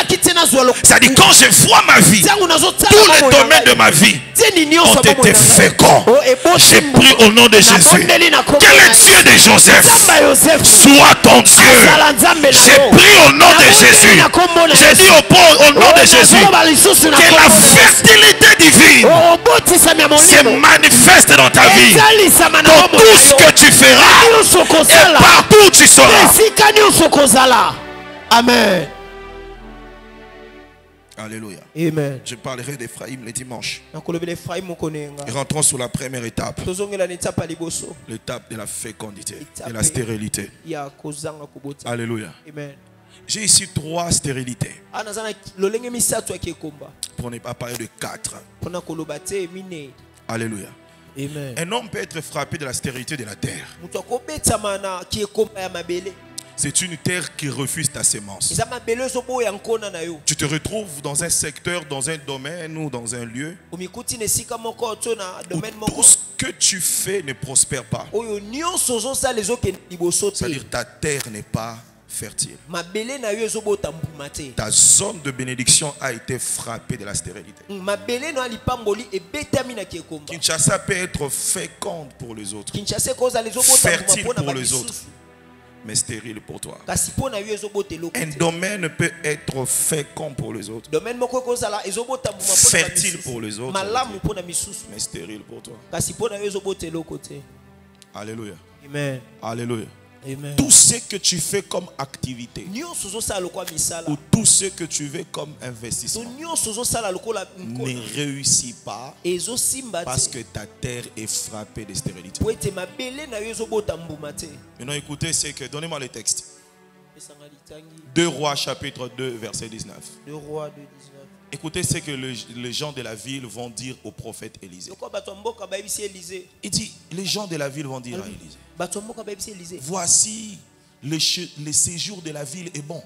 C'est-à-dire, quand je vois ma vie, tous les domaines de ma vie ont été féconds. J'ai pris au nom de Jésus. Quel est Dieu de Joseph? Soit ton Dieu. J'ai pris au nom de Jésus. J'ai dit au nom de Jésus que la fertilité divine se manifeste dans ta vie. Dans tout ce que tu feras et partout où tu seras. Amen. Alléluia. Amen. Je parlerai d'Ephraïm le dimanche. Et rentrons sur la première étape. L'étape de la fécondité et la stérilité. Alléluia. Amen. J'ai ici 3 stérilités. Pour ne pas parler de 4. Alléluia. Amen. Un homme peut être frappé de la stérilité de la terre. C'est une terre qui refuse ta sémence. Tu te retrouves dans un secteur, dans un domaine ou dans un lieu où tout ce que tu fais ne prospère pas. C'est-à-dire ta terre n'est pas fertile. Ta zone de bénédiction a été frappée de la stérilité. Kinshasa peut être féconde pour les autres, fertile pour les autres, mais stérile pour toi. Un domaine peut être fécond pour les autres, fertile pour les autres, mais stérile pour toi. Alléluia. Amen. Alléluia. Amen. Tout ce que tu fais comme activité ou tout ce que tu veux comme investissement ne réussit pas parce que ta terre est frappée de stérilité. Maintenant écoutez, c'est que, donnez-moi le texte. 2 Rois chapitre 2 verset 19. 2 Rois 2, 19. Écoutez ce que les gens de la ville vont dire au prophète Élisée. Il dit, les gens de la ville vont dire à Élisée, voici le séjour de la ville est bon.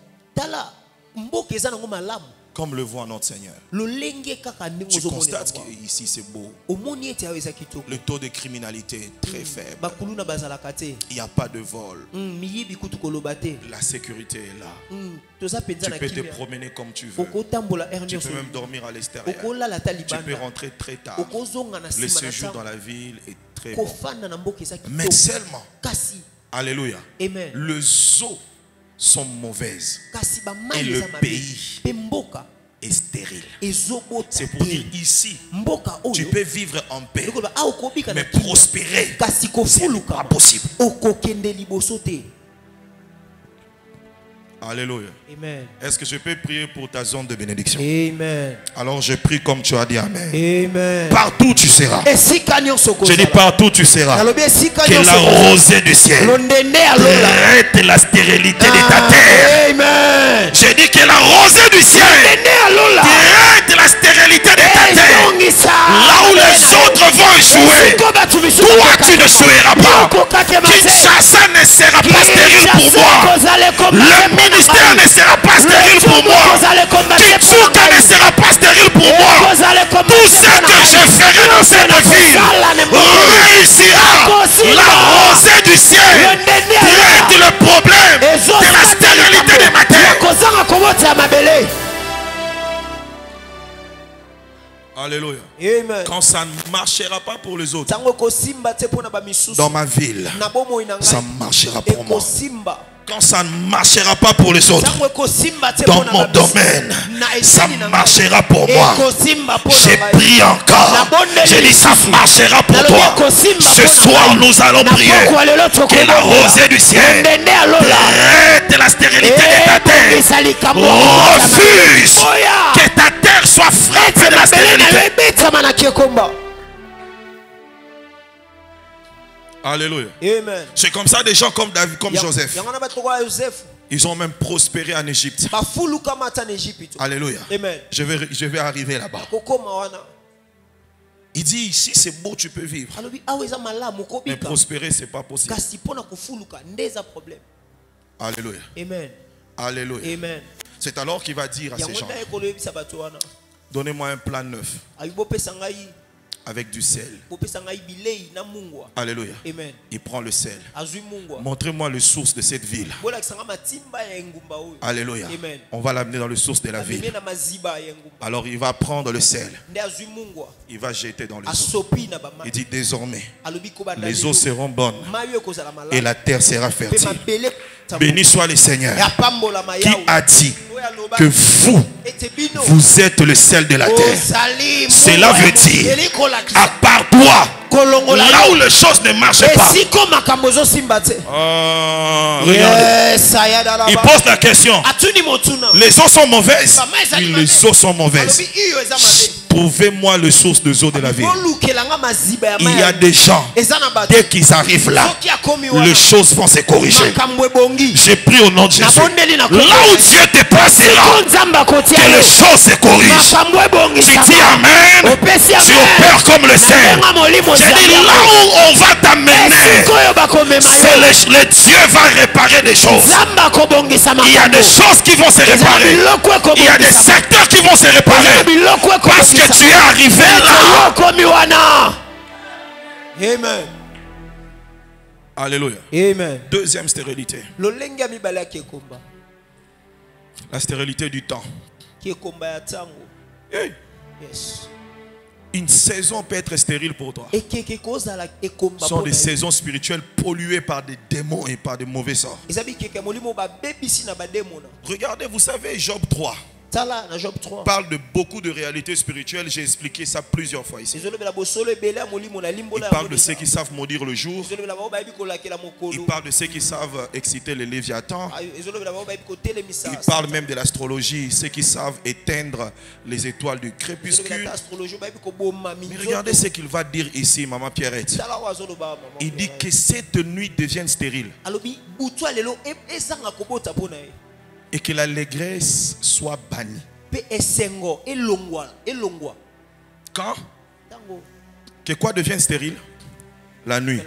comme le voit notre Seigneur. Tu constates qu'ici c'est beau. Le taux de criminalité est très faible. Il n'y a pas de vol. La sécurité est là. Tu peux te promener comme tu veux. Tu peux même dormir à l'extérieur. Tu peux rentrer très tard. Le séjour dans la ville est très bon. Mais seulement, alléluia, les eaux sont mauvaises et le pays est stérile. C'est pour dire ici, tu peux vivre en paix, mais prospérer, c'est pas possible. Alléluia. Amen. Est-ce que je peux prier pour ta zone de bénédiction? Amen. Alors je prie comme tu as dit. Amen. Amen. Partout tu seras. Je dis partout tu seras. Que la rosée du ciel traite la stérilité de ta terre. Amen. Je dis que la rosée du ciel traite la stérilité de ta terre. Là où les autres vont échouer, toi tu ne joueras pas. Kinshasa ne sera pas stérile pour moi. Le ministère ne sera pas stérile pour moi. Kitsuka ne sera pas stérile pour moi. Tout ce que je ferai dans cette ville réussira. La rosée du ciel traite le problème de la stérilité de ma terre. Alléluia. Amen. Quand ça ne marchera pas pour les autres, dans ma ville, ça marchera pour moi. Quand ça ne marchera pas pour les autres, dans mon domaine, ça marchera pour moi. J'ai prié encore. J'ai dit ça marchera pour toi. Ce soir nous allons prier que la rosée du ciel traite la stérilité de ta terre. Refuse que ta terre soit frappée de la stérilité. Alléluia. Amen. C'est comme ça des gens comme David, comme Joseph. Ils ont même prospéré en Égypte. Alléluia. Amen. Je vais arriver là-bas. Il dit ici c'est beau, tu peux vivre. Mais prospérer c'est pas possible. Alléluia. Amen. Alléluia. Amen. C'est alors qu'il va dire à ces gens, donnez-moi un plat neuf avec du sel. Alléluia. Amen. Il prend le sel. Montrez-moi le source de cette ville. Alléluia. Amen. On va l'amener dans le source de la ville. Alors il va prendre le sel. Il va jeter dans les eaux. Il dit désormais, les eaux seront bonnes et la terre sera fertile. Béni soit le Seigneur qui a dit que vous êtes le sel de la terre. Cela veut dire, à part toi, là où les choses ne marchent pas. Regardez. Il pose la question. Les eaux sont mauvaises. Les eaux sont mauvaises. Trouvez-moi le source de eau de la ville. Il y a des gens, dès qu'ils arrivent là, les choses vont se corriger. J'ai pris au nom de Jésus. Là où Dieu te placera, que les choses se corrigent. Tu dis Amen. Tu opères comme le sel. J'ai dit là où on va t'amener, c'est le Dieu va réparer des choses. Il y a des choses qui vont se réparer. Il y a des secteurs qui vont se réparer. Parce que tu es arrivé là. Amen. Alléluia. Amen. Deuxième stérilité. La stérilité du temps. Hey. Yes. Une saison peut être stérile pour toi. Ce sont des saisons spirituelles polluées par des démons et par des mauvais sorts. Regardez, vous savez, Job 3 parle de beaucoup de réalités spirituelles. J'ai expliqué ça plusieurs fois ici. Il parle de ceux qui savent maudire le jour. Il parle de ceux qui savent exciter les léviathans. Il parle même de l'astrologie, ceux qui savent éteindre les étoiles du crépuscule. Mais regardez ce qu'il va dire ici, Maman Pierrette. Il dit que cette nuit devienne stérile et que l'allégresse soit bannie. Quand? Que quoi devienne stérile? La nuit.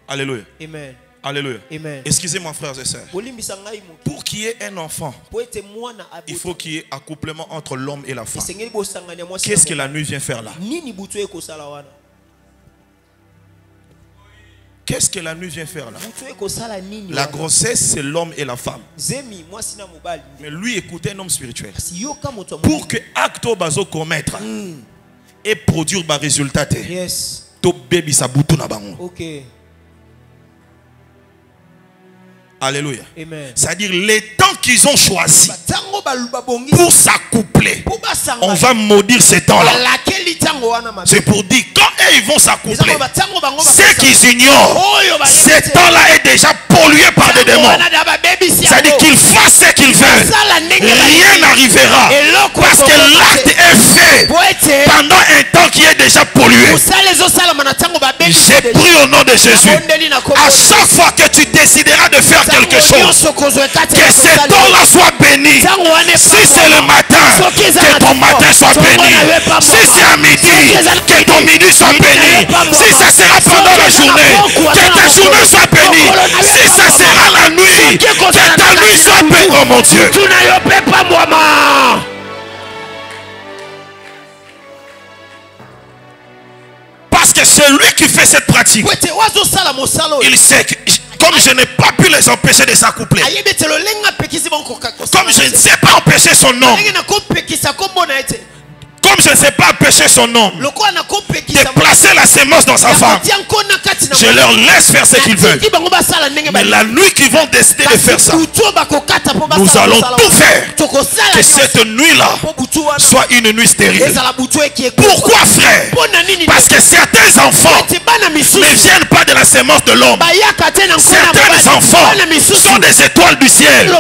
Alléluia. Amen. Alléluia. Amen. Excusez-moi, frères et sœurs. Pour qu'il y ait un enfant, il faut qu'il y ait accouplement entre l'homme et la femme. Qu'est-ce que la nuit vient faire là? Qu'est-ce que la nuit vient faire là? La grossesse, c'est l'homme et la femme. Mais lui, écoutez un homme spirituel. Pour que acte bazo commettre et produire des résultats, to baby sa boutou na bango. Alléluia. C'est-à-dire les temps qu'ils ont choisi pour s'accoupler, on va maudire ces temps-là. C'est pour dire quand eux, ils vont s'accoupler, ceux qu'ils ignorent, ces temps-là est déjà pollué par des démons. C'est-à-dire qu'ils fassent ce qu'ils veulent, rien n'arrivera parce que l'acte est fait pendant un temps qui est déjà pollué. J'ai pris au nom de Jésus, à chaque fois que tu décideras de faire quelque chose, que ce temps-là soit béni. Si c'est le matin, que ton matin soit béni. Si c'est à midi, que ton midi soit béni. Si ça sera pendant la journée, que ta journée soit bénie. Si ça sera la nuit, que ta nuit soit bénie. Oh mon Dieu. Parce que celui qui fait cette pratique, il sait que comme je n'ai pas pu les empêcher de s'accoupler, comme je ne sais pas empêcher son nom, comme je ne sais pas empêcher son homme de placer la sémence dans sa femme, je leur laisse faire ce qu'ils veulent. Mais la nuit qu'ils vont décider de faire ça, nous allons tout faire que cette nuit-là soit une nuit stérile. Pourquoi, frère? Parce que certains enfants ne viennent pas de la sémence de l'homme. Certains enfants sont des étoiles du ciel qui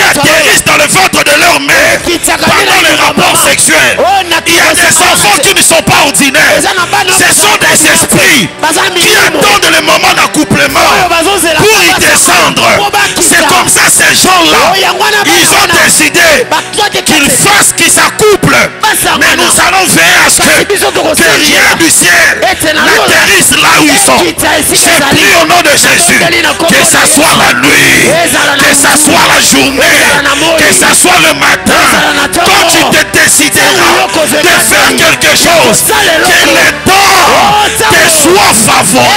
atterrissent dans le ventre de leur mère pendant les rapports sexuels. Il y a des enfants qui ne sont pas ordinaires. Ce sont des esprits qui attendent le moment d'accouplement pour y descendre. C'est comme ça ces gens-là, ils ont décidé qu'ils fassent, qu'ils s'accouplent. Mais nous allons veiller à ce que rien du ciel n'atterrisse là où ils sont. J'ai pris au nom de Jésus, que ça soit la nuit, que ça soit la journée, que ça soit le matin, quand tu te décideras de faire quelque chose, que le temps te soit favorable.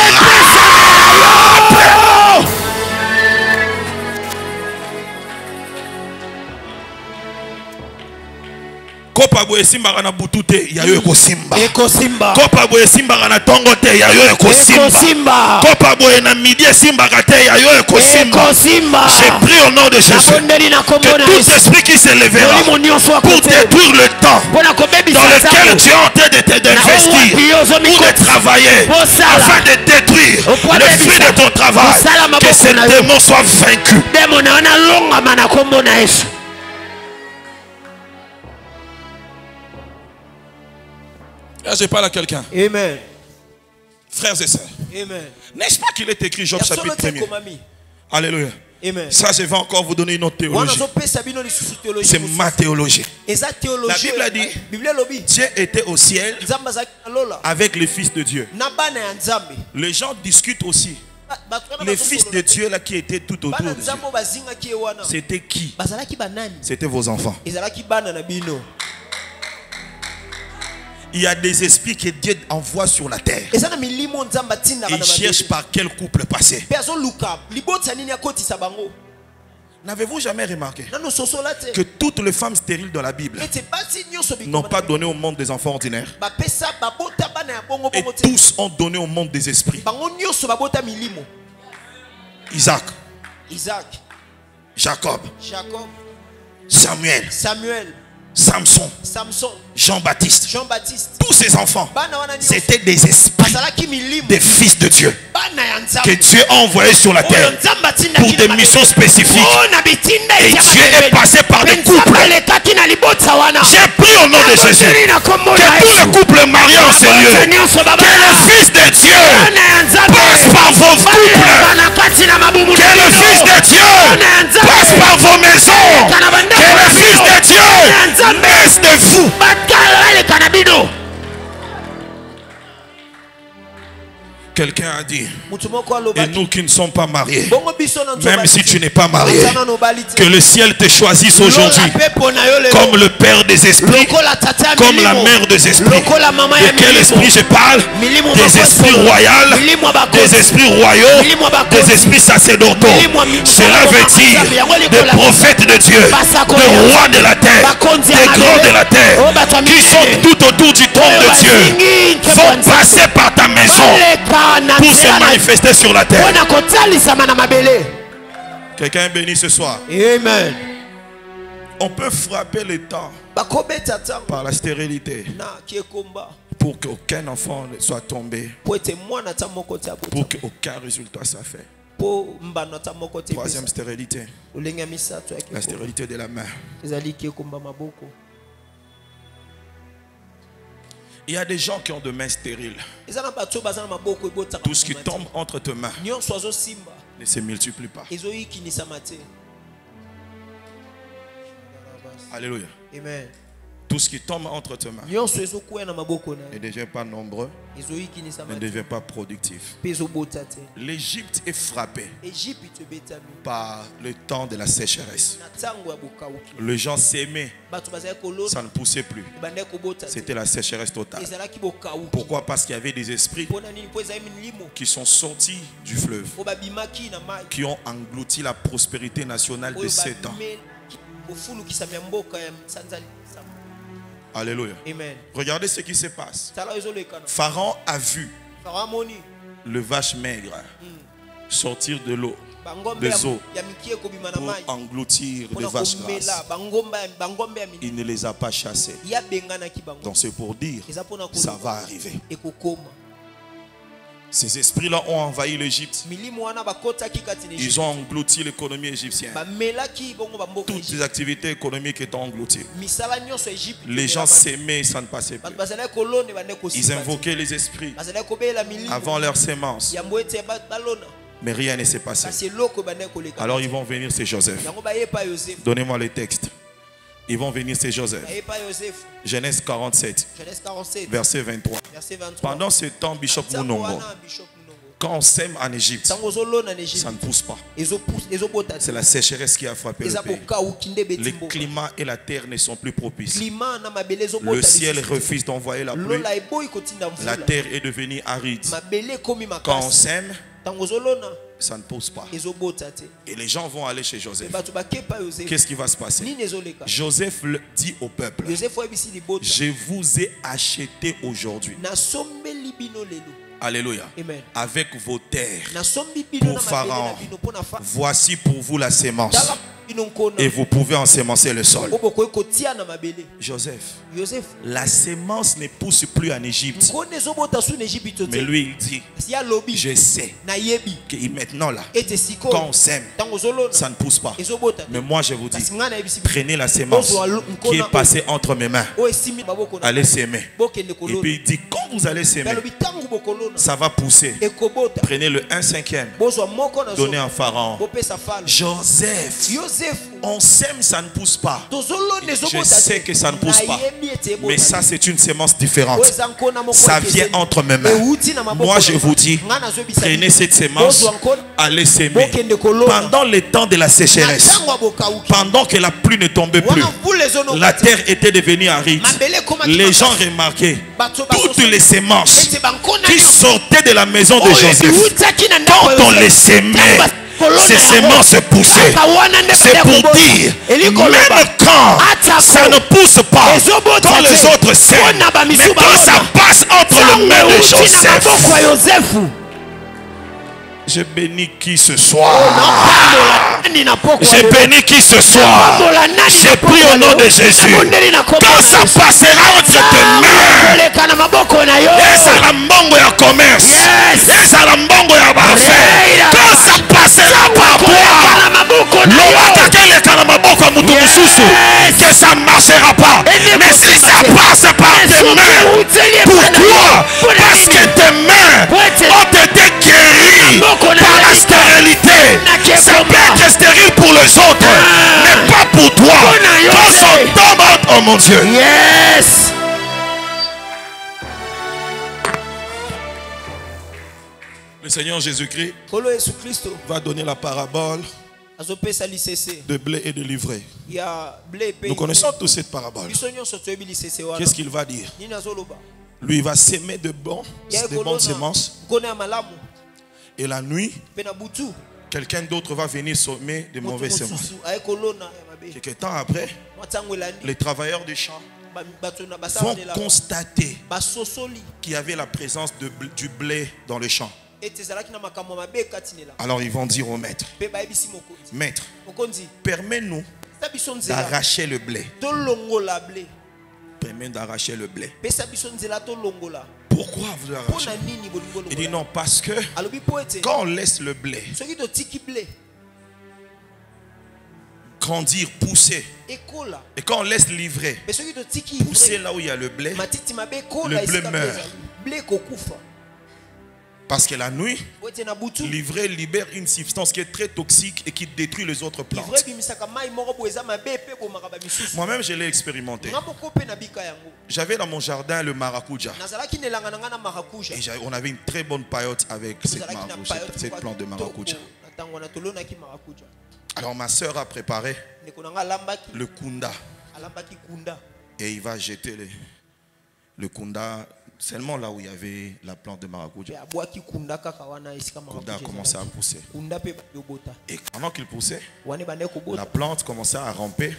Kopa boye simba na butute ya yo ekosimba. Kopa boye simba na tongo te ya yo ekosimba. Kopa boye na midi simba te ya yo ekosimba. J'ai pris au nom de Jésus que tout esprit qui se lèvera pour détruire le temps dans lequel tu es en train d'investir ou de travailler afin de détruire le fruit de ton travail, que ces démons soient vaincus. Là, je parle à quelqu'un. Amen. Frères et sœurs. Amen. N'est-ce pas qu'il est écrit Job chapitre 1er? Alléluia. Amen. Ça, je vais encore vous donner une autre théologie. C'est ma théologie. La Bible a dit Dieu était au ciel avec les fils de Dieu. Les gens discutent aussi. Les fils de Dieu là qui étaient tout autour de Dieu, c'était qui? C'était vos enfants. Il y a des esprits que Dieu envoie sur la terre. Il cherche par quel couple passer. N'avez-vous jamais remarqué que toutes les femmes stériles de la Bible n'ont pas donné au monde des enfants ordinaires, et tous ont donné au monde des esprits? Isaac, Jacob, Samuel, Samson, Jean-Baptiste, tous ces enfants, c'était des esprits, des fils de Dieu, que Dieu a envoyés sur la terre pour des missions spécifiques. Et Dieu est passé par des couples. J'ai pris au nom de Jésus que tous les couples mariés en ce lieu, que le Fils de Dieu passe par vos couples, que le Fils de Dieu passe par vos maisons, que le Fils de Dieu naisse de vous. Quelqu'un a dit, et nous qui ne sommes pas mariés, même si tu n'es pas marié, que le ciel te choisisse aujourd'hui comme le Père des esprits, comme la Mère des esprits. De quel esprit je parle? Des esprits royaux, des esprits royaux, des esprits sacerdotaux. Cela veut dire des prophètes de Dieu, des rois de la terre, des grands de la terre, qui sont tout autour du trône de Dieu, vont passer par ta maison pour se manifester sur la terre. Quelqu'un est béni ce soir. Amen. On peut frapper le temps par la stérilité pour qu'aucun enfant ne soit tombé, pour qu'aucun résultat soit fait. Troisième stérilité, la stérilité de la main. Il y a des gens qui ont des mains stériles. Tout ce qui tombe entre tes mains ne se multiplie pas. Alléluia. Amen. Tout ce qui tombe entre tes mains ne devient pas nombreux, ne devient pas productif. L'Égypte est frappée par le temps de la sécheresse. Les gens s'aimaient, ça ne poussait plus. C'était la sécheresse totale. Pourquoi? Parce qu'il y avait des esprits qui sont sortis du fleuve, qui ont englouti la prospérité nationale de 7 ans. Alléluia. Amen. Regardez ce qui se passe. Pharaon a vu le vache maigre sortir de l'eau, des eaux, pour engloutir les vaches grasses. Il ne les a pas chassées. Donc c'est pour dire, ça va arriver. Ces esprits-là ont envahi l'Égypte. Ils ont englouti l'économie égyptienne. Toutes les activités économiques étaient englouties. Les gens s'aimaient, ça ne passait plus. Ils invoquaient les esprits avant leur sémence. Mais rien ne s'est passé. Alors ils vont venir, c'est Joseph. Donnez-moi les textes. Ils vont venir, c'est Joseph. Genèse 47, verset 23. Pendant ce temps, Bishop Munongo, quand on sème en Égypte, ça ne pousse pas. C'est la sécheresse qui a frappé le pays. Le climat et la terre ne sont plus propices. Le ciel refuse d'envoyer la pluie. La terre est devenue aride. Quand on sème, ça ne pousse pas. Et les gens vont aller chez Joseph. Qu'est-ce qui va se passer? Joseph dit au peuple, je vous ai acheté aujourd'hui. Alléluia. Amen. Avec vos terres pour Pharaon. Voici pour vous la sémence. Et vous pouvez ensemencer le sol. Joseph, la sémence ne pousse plus en Égypte. Mais lui il dit, je sais que maintenant là, quand on sème, ça ne pousse pas. Mais moi je vous dis, prenez la sémence qui est passée entre mes mains. Allez s'aimer. Et puis il dit, quand vous allez s'aimer, ça va pousser. Prenez le 1/5, donnez à Pharaon. Joseph, on sème, ça ne pousse pas. Je sais que ça ne pousse pas. Mais ça, c'est une sémence différente. Ça vient entre mes mains. Moi, je vous dis, prenez cette sémence, allez s'aimer. Pendant le temps de la sécheresse, pendant que la pluie ne tombait plus, la terre était devenue aride. Les gens remarquaient toutes les sémences qui sortaient de la maison de Joseph. Quand on les sémait, ces sémences poussaient. C'est pour dire, même quand ça ne pousse pas, quand les autres sèment, mais quand ça passe entre les mains de Joseph, je bénis qui ce soir. Je bénis qui ce soir. J'ai pris au nom de Jésus. Quand ça passera entre tes mains, et ça la mbongo ya commerce, et ça la mbongo ya affaire. Quand ça passera par toi, que ça ne marchera pas. Mais si ça passe par tes mains, pourquoi? Parce que tes mains ont été guéries par la stérilité. Ça peut être stérile pour les autres, mais pas pour toi. Quand ça tombe, oh mon Dieu. Yes. Seigneur Jésus-Christ Kolo Yesu Kristo va donner la parabole azopesa lisese de blé et de livret. ya blé pe. Nous connaissons tous cette parabole. Biso nyonso toyebi lisese wana. Qu'est-ce qu'il va dire? Nini azoloba? Lui il va s'aimer de bonnes semences. Kona malamu. Et la nuit, Pe na butu. quelqu'un d'autre va venir semer de mauvaises semences. Ayekolona ya mabe. Quelques temps après, Mwatango elandi. les travailleurs des champs Bato na vont basala constater basosoli. qu'il y avait la présence du blé dans le champ. Ete zalaki na makambo mabe katinela. Alors ils vont dire au maître, Pe bayebisi mokonzi. maître, Mokonzi, permets-nous biso nzela. d'arracher le blé. Tolongola blé. Permets d'arracher le blé. Pesa biso nzela tolongola. Pourquoi vous arrachez? Pona nini bolingo Il dit longola? non, parce que Alobi po ete. quand on laisse le blé Soki to tiki blé. grandir, pousser, Ekola. et quand on laisse livrer, Mais soki to tiki pousser blé. là où il y a le blé, Matiti mabe kola le blé esika meurt. pesa. Blé kokufa. parce que la nuit, Po ete na butu. livrer libère une substance qui est très toxique et qui détruit les autres plantes. Livre bimisaka mai moko bo eza mabe pe bo makaba misusu. Moi-même, je l'ai expérimenté. Ngapoko pe na bika yango. J'avais dans mon jardin le maracuja. Nazalaki nelanga na marakuja. Et on avait une très bonne paillote avec cette plante de maracuja. Natango na tolonaki marakuja. Alors ma soeur a préparé Ndeko nanga lambaki. le kunda. Alambaki kunda. Et il va jeter le kunda seulement là où il y avait la plante de maracuja. Pe abwaki kunda kaka wana esika Le marakuja. kunda a commencé à pousser. Kunda pe yobota. Et pendant qu'il poussait, Wane bande ko bota. la plante commençait à ramper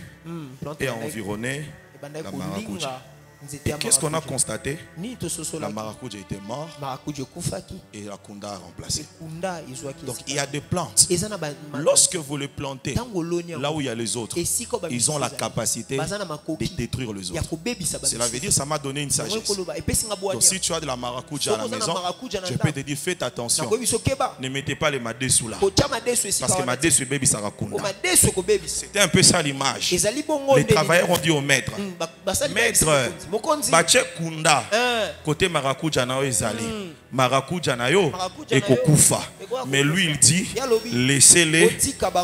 Plante et à environner bande la ko maracuja. linga. Nzete Et ya qu'est-ce qu'on a marakuja. constaté? Ni to La sosola. maracuja était morte Marakuja kufaki. et la kunda a remplacé. Kunda izwaki. Donc il y a des plantes. Eza na ba. Lorsque vous les plantez Tango lonia. là où il y a les autres, Esiko ba. ils ont la capacité Bazana de makoki. détruire les Ya autres. kobebisa ba. Cela veut dire ça m'a donné une sagesse. Donc si tu as de la maracuja à la maison, je peux te dire faites attention. Ne mettez pas les madessu là. Parce que madessu baby sarakunda. C'était un peu ça l'image. Les travailleurs ont dit au maître, maître, bache kunda côté maracuja na yo ezali. Maracuja na yo ekokufa. Mais lui il dit laissez-les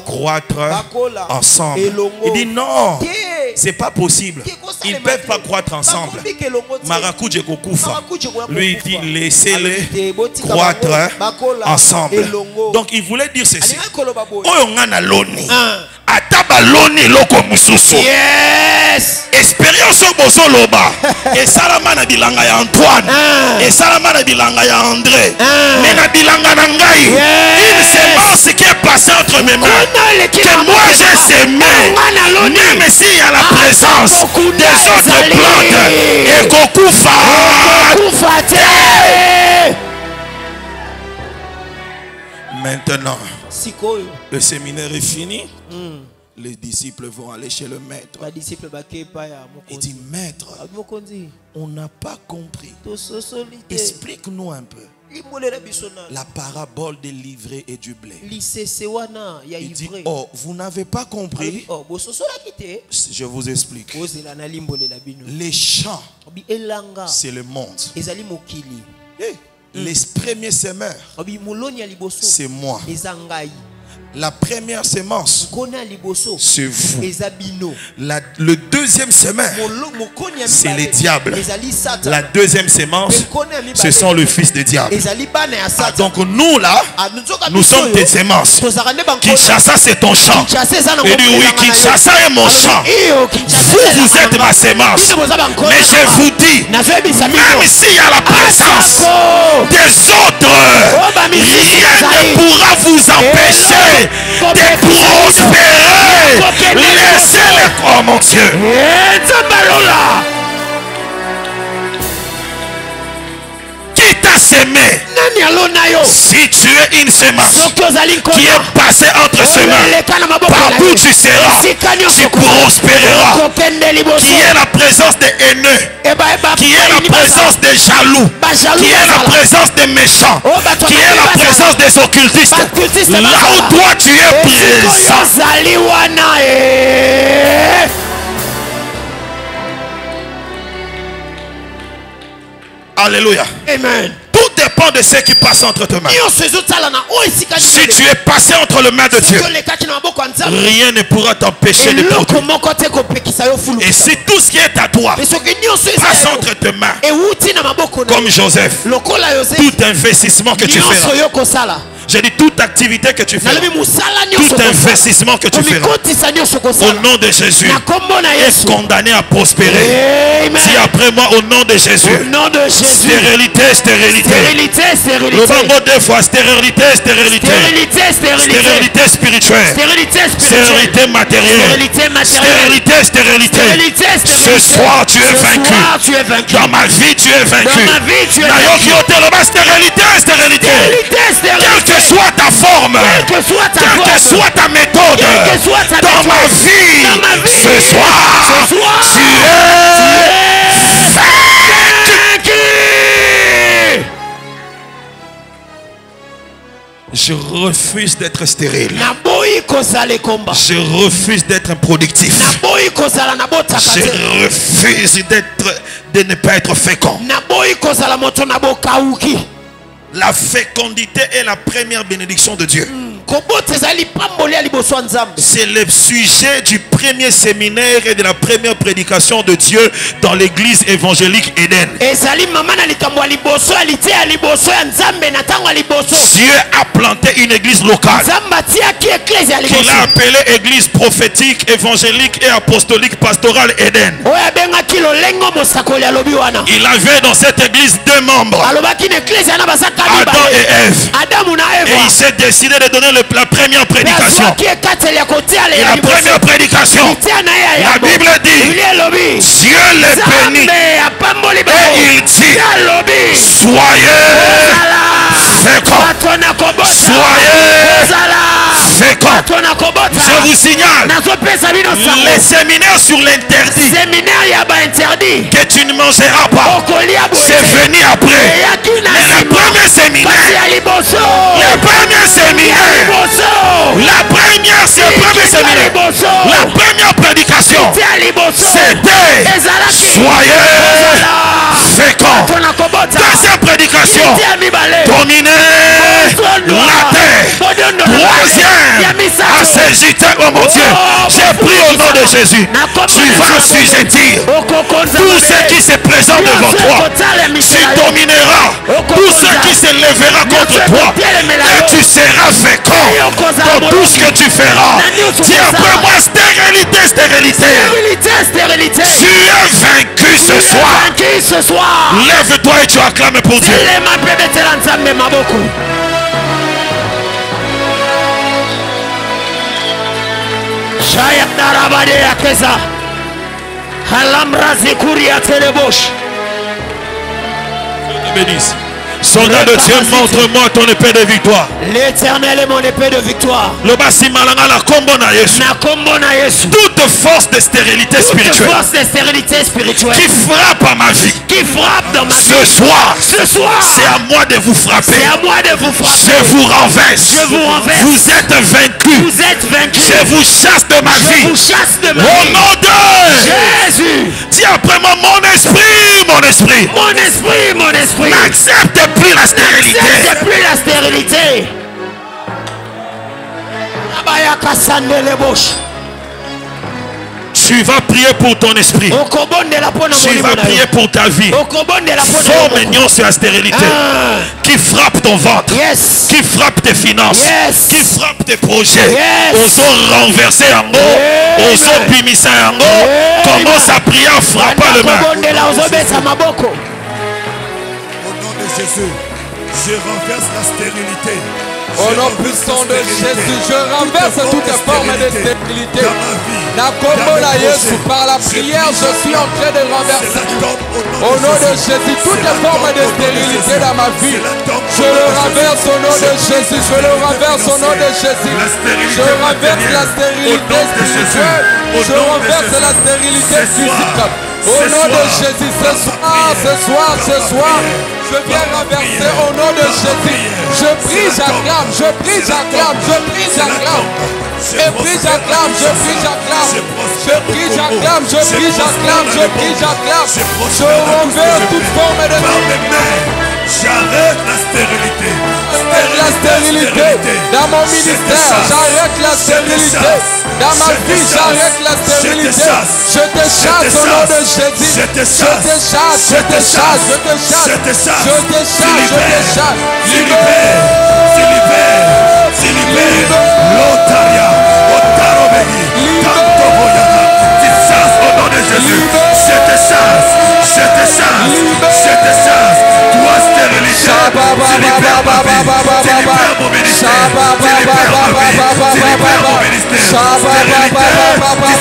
croître ensemble. Il dit non, c'est pas possible. Ils ne peuvent pas croître ensemble. Maracuja ekokufa. Lui il dit laissez-les croître ensemble. Donc il voulait dire ceci. Oyo ngana loni. Ataba loni loko mususu. Yes. Expérience au bozo loba. Et salama na bilanga ya Antoine. Et salama na bilanga ya André. Mais na bilanga na ngai. Une sémence qui est passée entre mes mains. Que moi j'ai sémé. Même s'il y a la présence des autres plantes. Et kokufa. Maintenant, le séminaire est fini. Les disciples vont aller chez le maître. Il dit, maître, on n'a pas compris. Explique-nous un peu la parabole des livrets et du blé. Il dit, oh, vous n'avez pas compris. Je vous explique. Les champs, c'est le monde. Les premiers semeurs, c'est moi. La première semence, c'est vous. Le deuxième semeur, c'est les diables. La deuxième semence, ce sont le fils de diable. Ah, donc nous là, nous sommes des semences. Kinshasa c'est ton champ. Il dit oui, Kinshasa est mon champ. Vous êtes ma semence. Mais je vous dis, même s'il y a la présence des autres, rien ne pourra vous empêcher de prospérer. Laissez-les, oh mon Dieu. Qui t'a sémé? Si tu es une semence qui est passée entre ses mains, partout tu seras, tu prospéreras. Qui est la présence des haineux, qui est la présence des jaloux, qui est la présence des méchants, qui est la présence des occultistes. Là où toi tu es présent. Alléluia. Amen. Toute dépend de ce qui passe entre tes mains. Si tu es passé entre les mains de Dieu, rien ne pourra t'empêcher de produire. Et si tout ce qui est à toi passe entre tes mains, comme Joseph, tout investissement que tu feras, j'ai dit toute activité que tu feras, tout investissement que tu feras, au nom de Jésus, est condamné à prospérer. Si après moi, au nom de Jésus, stérilité, stérilité. Le mot deux fois, stérilité, stérilité. Stérilité spirituelle, stérilité matérielle, stérilité, stérilité. Ce soir, tu es vaincu. Dans ma vie, tu es vaincu. Stérilité, stérilité. Quelle que soit ta forme, quelle que soit ta méthode, dans ma vie, ce soir, tu es vaincu. Je refuse d'être stérile. Je refuse d'être improductif. Je refuse de ne pas être fécond. La fécondité est la première bénédiction de Dieu. C'est le sujet du premier séminaire et de la première prédication de Dieu dans l'église évangélique Eden. Dieu a planté une église locale qu'il a appelée église prophétique, évangélique et apostolique pastorale Eden. Il avait dans cette église deux membres, Adam et Ève. Et il s'est décidé de donner la première prédication. Et la première prédication, la Bible dit, Dieu les bénit. Et il dit, soyez féconds. Soyez féconds. Je vous signale, les séminaires sur l'interdit que tu ne mangeras pas, c'est venu après. Mais le premier séminaire, la première prédication, c'était soyez féconds. Deuxième prédication, dominez la terre. Troisième, assaisissez, oh mon Dieu, j'ai pris au nom de Jésus, tu vas assujettir tout ce qui se présente devant toi. Tu domineras tout ce qui se lèvera contre toi, et tu seras fécond dans tout ce que tu feras. Dis après moi, stérilité, stérilité. Tu es vaincu ce soir. Lève-toi et tu acclames pour Dieu. Bénisse. Soldat de Dieu, montre-moi ton épée de victoire. L'Éternel est mon épée de victoire. Toute force de stérilité spirituelle qui frappe à ma vie, qui frappe dans ma vie, ce soir, c'est à moi de vous frapper. Je vous renverse. Vous êtes vaincus. Je vous chasse de ma vie. Au nom de Jésus. Dis après moi, mon esprit. N'accepte plus la stérilité. Tu vas prier pour ton esprit. Tu vas prier pour ta vie. Forme union sur la stérilité qui frappe ton ventre, qui frappe tes finances, qui frappe tes projets. Osons renverser en haut, osons bimisser en haut. Commence à prier en frappant le main. Jésus, je renverse la stérilité. Au nom puissant de Jésus, je renverse toute forme de stérilité. Par la prière, je suis en train de renverser. Au nom de Jésus, toute forme de stérilité dans ma vie, je le renverse au nom de Jésus. Je le renverse au nom de Jésus. Je renverse la stérilité spirituelle. Je renverse la stérilité physique. Au nom de Jésus, ce soir, je viens renverser au nom de Jésus. Je prie, j'acclame, je prie, j'acclame, je prie, j'acclame. Je prie, j'acclame, je prie, j'acclame. Je prie, j'acclame, je prie, j'acclame, je prie, j'acclame. Je renverse toute forme de J'arrête la stérilité. La stérilité dans mon ministère, j'arrête la stérilité. Dans ma vie, j'arrête la stérilité. Je te chasse au nom de Jésus. Je te chasse, je te chasse, je te chasse, je te chasse, je te chasse, je te chasse. L'Otaria, Otarobegi, Tantoboyana. Tu chasses au nom de Jésus. Je te chasse, je te chasse, je te chasse. Toi, stérilité, tu libères ma vie, tu libères mon ministère, tu libères ma vie, tu libères mon ministère. Stérilité, tu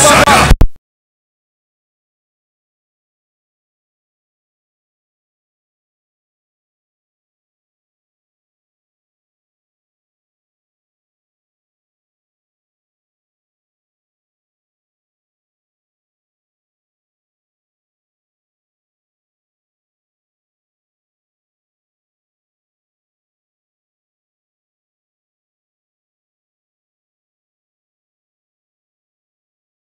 sors.